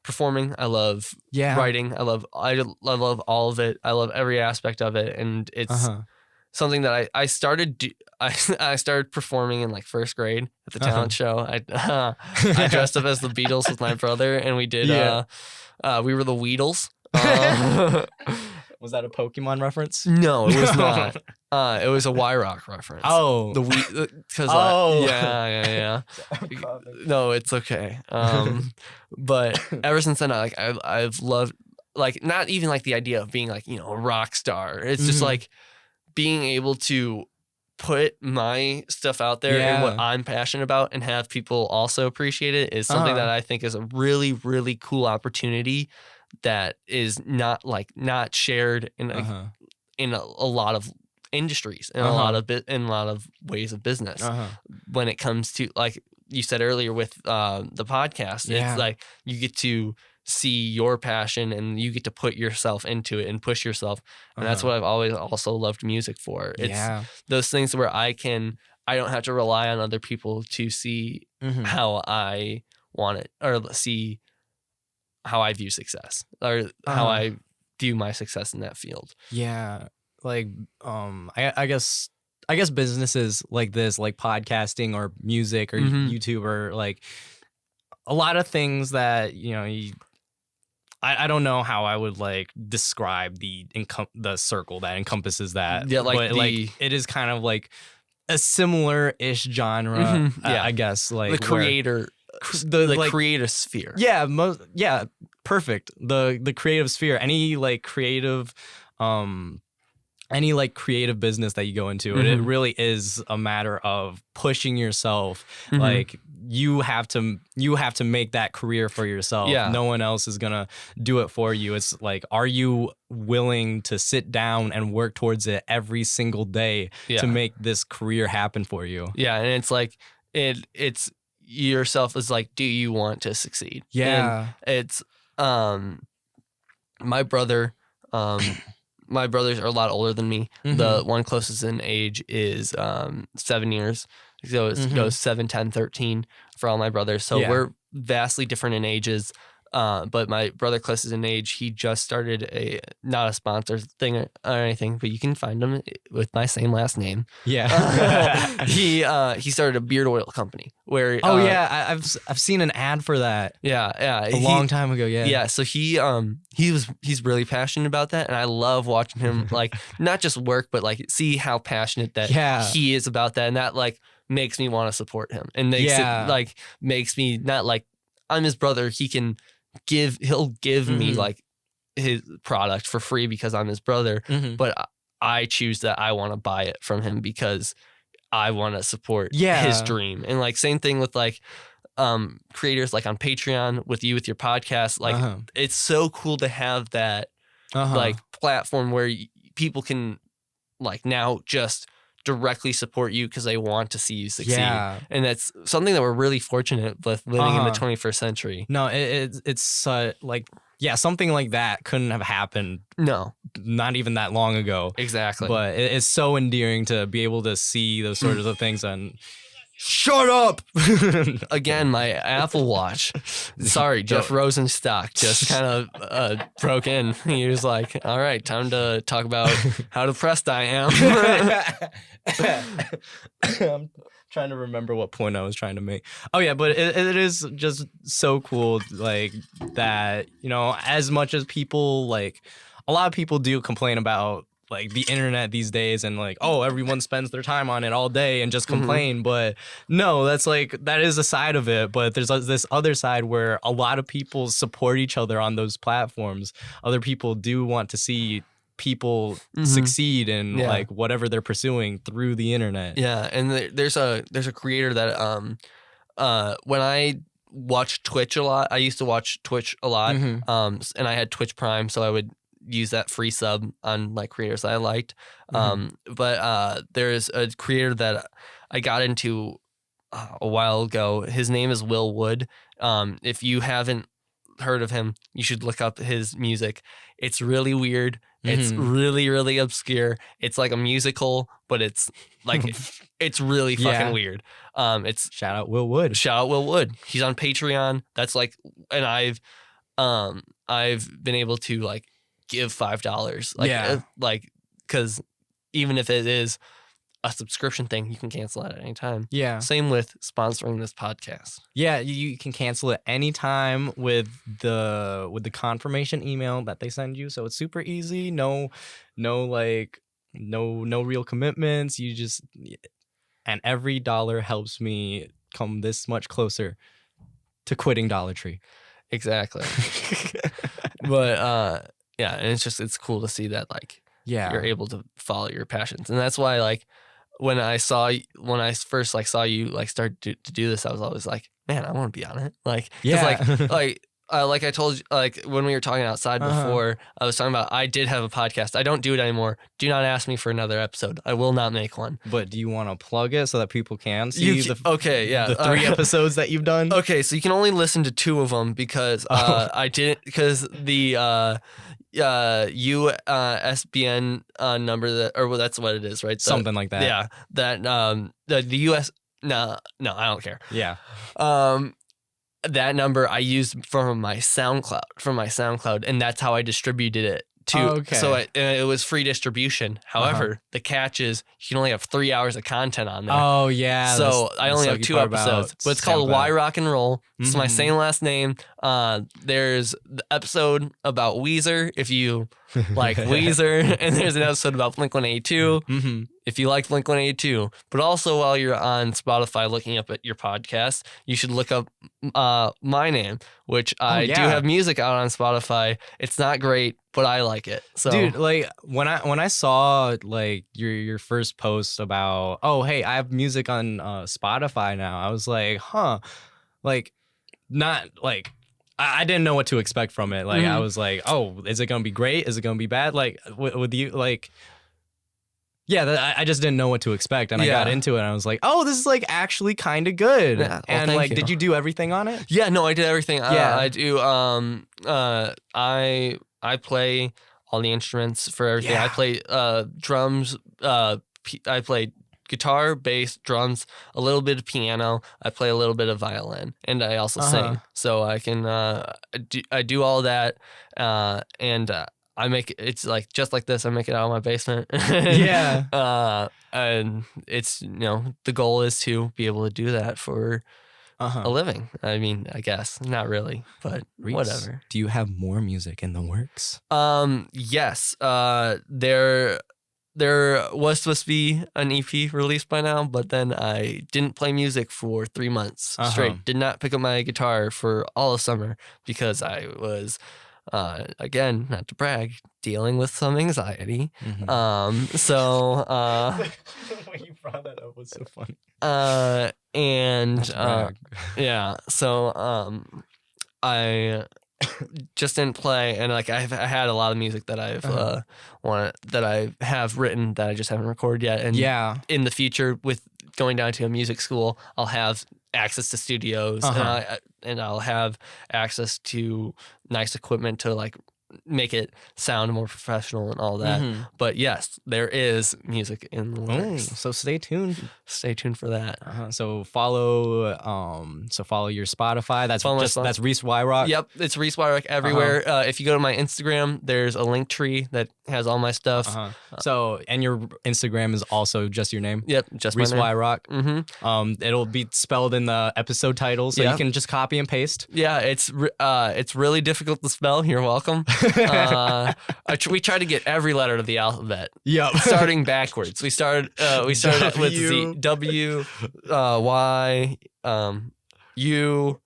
performing. I love writing. I love all of it. I love every aspect of it, and it's something that I started. I started performing in like first grade at the talent show. I dressed up as the Beatles with my brother, and we did. We were the Weedles. Was that a Pokemon reference? No, it was not. It was a Weyrauch reference. Oh, because yeah. No, it's okay. But ever since then, I've loved like not even like the idea of being like a rock star. It's just like being able to put my stuff out there and what I'm passionate about and have people also appreciate it is something that I think is a really, really cool opportunity that is not shared in a lot of industries and a lot of ways of business. When it comes to like you said earlier with the podcast, it's like you get to see your passion and you get to put yourself into it and push yourself, and that's what I've always also loved music for. It's those things where I don't have to rely on other people to see how I want it or see how I view success or how I view my success in that field. Yeah. Like, I guess businesses like this, like podcasting or music or YouTube or like a lot of things that, I don't know how I would like describe the circle that encompasses that. Yeah. But like it is kind of like a similar-ish genre. I guess like the creator. The creative sphere. Yeah, perfect. The creative sphere. Any creative business that you go into, it really is a matter of pushing yourself. Like you have to make that career for yourself. No one else is gonna do it for you. It's like, are you willing to sit down and work towards it every single day to make this career happen for you? Yeah, and it's like it's yourself is like, do you want to succeed? Yeah. And it's my brother my brothers are a lot older than me. The one closest in age is 7 years, so it goes 7, 10, 13 for all my brothers, so we're vastly different in ages. But my brother closest in age, he just started not a sponsor thing or anything, but you can find him with my same last name. Yeah. He started a beard oil company where I've seen an ad for that. A long time ago. Yeah, so he's really passionate about that, and I love watching him like not just work but like see how passionate that he is about that, and that like makes me want to support him and makes me not like I'm his brother. He'll give me like his product for free because I'm his brother, but I choose that I want to buy it from him because I want to support his dream. And like same thing with like creators like on Patreon with your podcast. Like it's so cool to have that like platform where people can like now just directly support you because they want to see you succeed. And that's something that we're really fortunate with living in the 21st century. No, it's like something like that couldn't have happened. No, not even that long ago. Exactly. But it's so endearing to be able to see those sorts of things. And shut up again, my Apple Watch. Sorry, Jeff Rosenstock just kind of broke in. He was like, all right, time to talk about how depressed I am. I'm trying to remember what point I was trying to make. Oh yeah, but it is just so cool like that, as much as people like a lot of people do complain about like the internet these days and like, oh, everyone spends their time on it all day and just complain. But no, that is a side of it. But there's this other side where a lot of people support each other on those platforms. Other people do want to see people succeed in like whatever they're pursuing through the internet. Yeah, and there's a creator that when I watched Twitch a lot, I used to watch Twitch a lot, and I had Twitch Prime, so I would use that free sub on like creators that I liked. But there's a creator that I got into a while ago. His name is Will Wood. If you haven't heard of him, you should look up his music. It's really weird. It's really, really obscure. It's like a musical, but it's like it's really fucking weird. It's shout out Will Wood. Shout out Will Wood. He's on Patreon. That's like, and I've been able to like give $5. Like because even if it is a subscription thing, you can cancel it at any time. Yeah. Same with sponsoring this podcast. Yeah, you can cancel it anytime with the confirmation email that they send you. So it's super easy. No real commitments. You just, and every dollar helps me come this much closer to quitting Dollar Tree. Exactly. But yeah, and it's cool to see that like you're able to follow your passions. And that's why like when I first like saw you like start to do this, I was always like, man, I want to be on it. Like, like I told you, like when we were talking outside before, I was talking about I did have a podcast. I don't do it anymore. Do not ask me for another episode. I will not make one. But do you want to plug it so that people can see the 3 episodes that you've done? Okay, so you can only listen to 2 of them because I didn't, because the USBN number that's what it is, right? Something like that. Yeah, that the US. No, I don't care. Yeah. That number I used from my SoundCloud, and that's how I distributed it too. Okay. So it was free distribution. However, the catch is you can only have 3 hours of content on there. Oh yeah. So I only have 2 episodes, but it's called Why Rock and Roll. It's my same last name. There's the episode about Weezer, if you like Weezer, and there's an episode about Blink-182. If you like Blink-182, but also while you're on Spotify looking up at your podcast, you should look up my name, which I do have music out on Spotify. It's not great, but I like it. So, dude, like when I saw like your first post about, oh hey, I have music on Spotify now, I was like, huh, like not like. I didn't know what to expect from it. Like I was like, oh, is it gonna be great? Is it gonna be bad? Like with you, like. Yeah, I just didn't know what to expect, and I got into it, and I was like, "Oh, this is like actually kind of good." Yeah, well, and like, did you do everything on it? Yeah, no, I did everything. Yeah, I do. I play all the instruments for everything. Yeah. I play drums. I play guitar, bass, drums, a little bit of piano. I play a little bit of violin, and I also sing. So I can I do all that, and. I make it's like just like this. I make it out of my basement. Yeah. And it's the goal is to be able to do that for a living. I mean, I guess not really, but Rhys, whatever. Do you have more music in the works? Yes. There was supposed to be an EP released by now, but then I didn't play music for 3 months straight. Did not pick up my guitar for all of summer because I was. Again, not to brag, dealing with some anxiety. So when you brought that up was so funny. Yeah, so I just didn't play, and like I had a lot of music that I've that I have written that I just haven't recorded yet. And in the future, with going down to a music school, I'll have access to studios, and I'll have access to nice equipment to like make it sound more professional and all that. But yes, there is music in the works. So stay tuned. Stay tuned for that. So follow your Spotify. That's that's Rhys Weyrauch. Yep, it's Rhys Weyrauch everywhere. If you go to my Instagram, there's a link tree that has all my stuff. So and your Instagram is also just your name. Yep, just Rhys my name. Weyrauch. It'll be spelled in the episode title, so you can just copy and paste. Yeah, it's really difficult to spell. You're welcome. We tried to get every letter of the alphabet. Yep. Starting backwards. We started with Z, W, Y, U,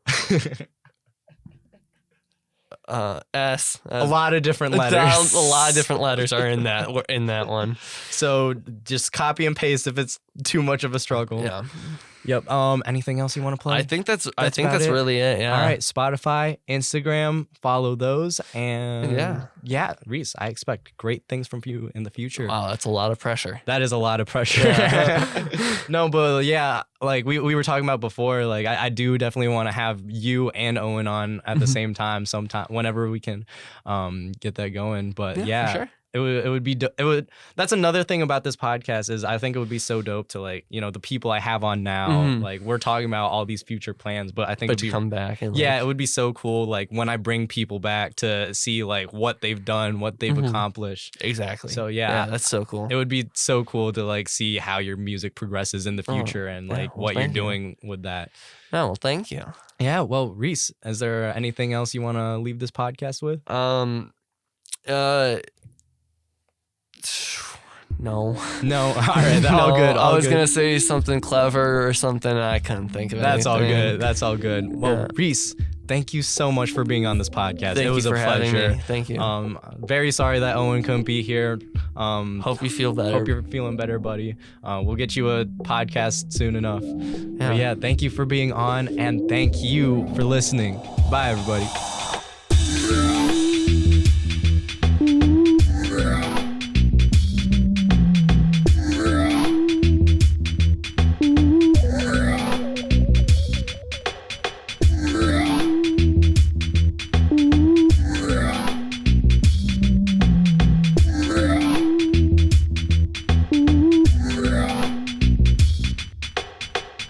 S. A lot of different letters. A lot of different letters are in that one. So just copy and paste if it's too much of a struggle. Yeah. Yep. Anything else you want to plug? I think that's about it. really it. Yeah. All right, Spotify, Instagram, follow those, and yeah, Rhys, I expect great things from you in the future. Wow, that's a lot of pressure. That is a lot of pressure. No, but yeah, like we were talking about before, like I do definitely want to have you and Owen on at the same time sometime whenever we can get that going. But yeah, for sure. It would be that's another thing about this podcast is I think it would be so dope to like, you know, the people I have on now, like we're talking about all these future plans, but I think to come back and it would be so cool like when I bring people back to see like what they've done, what they've accomplished. Exactly. So yeah, that's so cool. It would be so cool to like see how your music progresses in the future and like what you're doing with that. Oh, well, thank you. Yeah, well, Rhys, is there anything else you want to leave this podcast with? No. All right. All good. I was going to say something clever or something. And I couldn't think of it. That's all good. That's all good. Well, Rhys, thank you so much for being on this podcast. It was a pleasure. Having me. Thank you. Very sorry that Owen couldn't be here. Hope you feel better. Hope you're feeling better, buddy. We'll get you a podcast soon enough. But yeah, thank you for being on, and thank you for listening. Bye, everybody.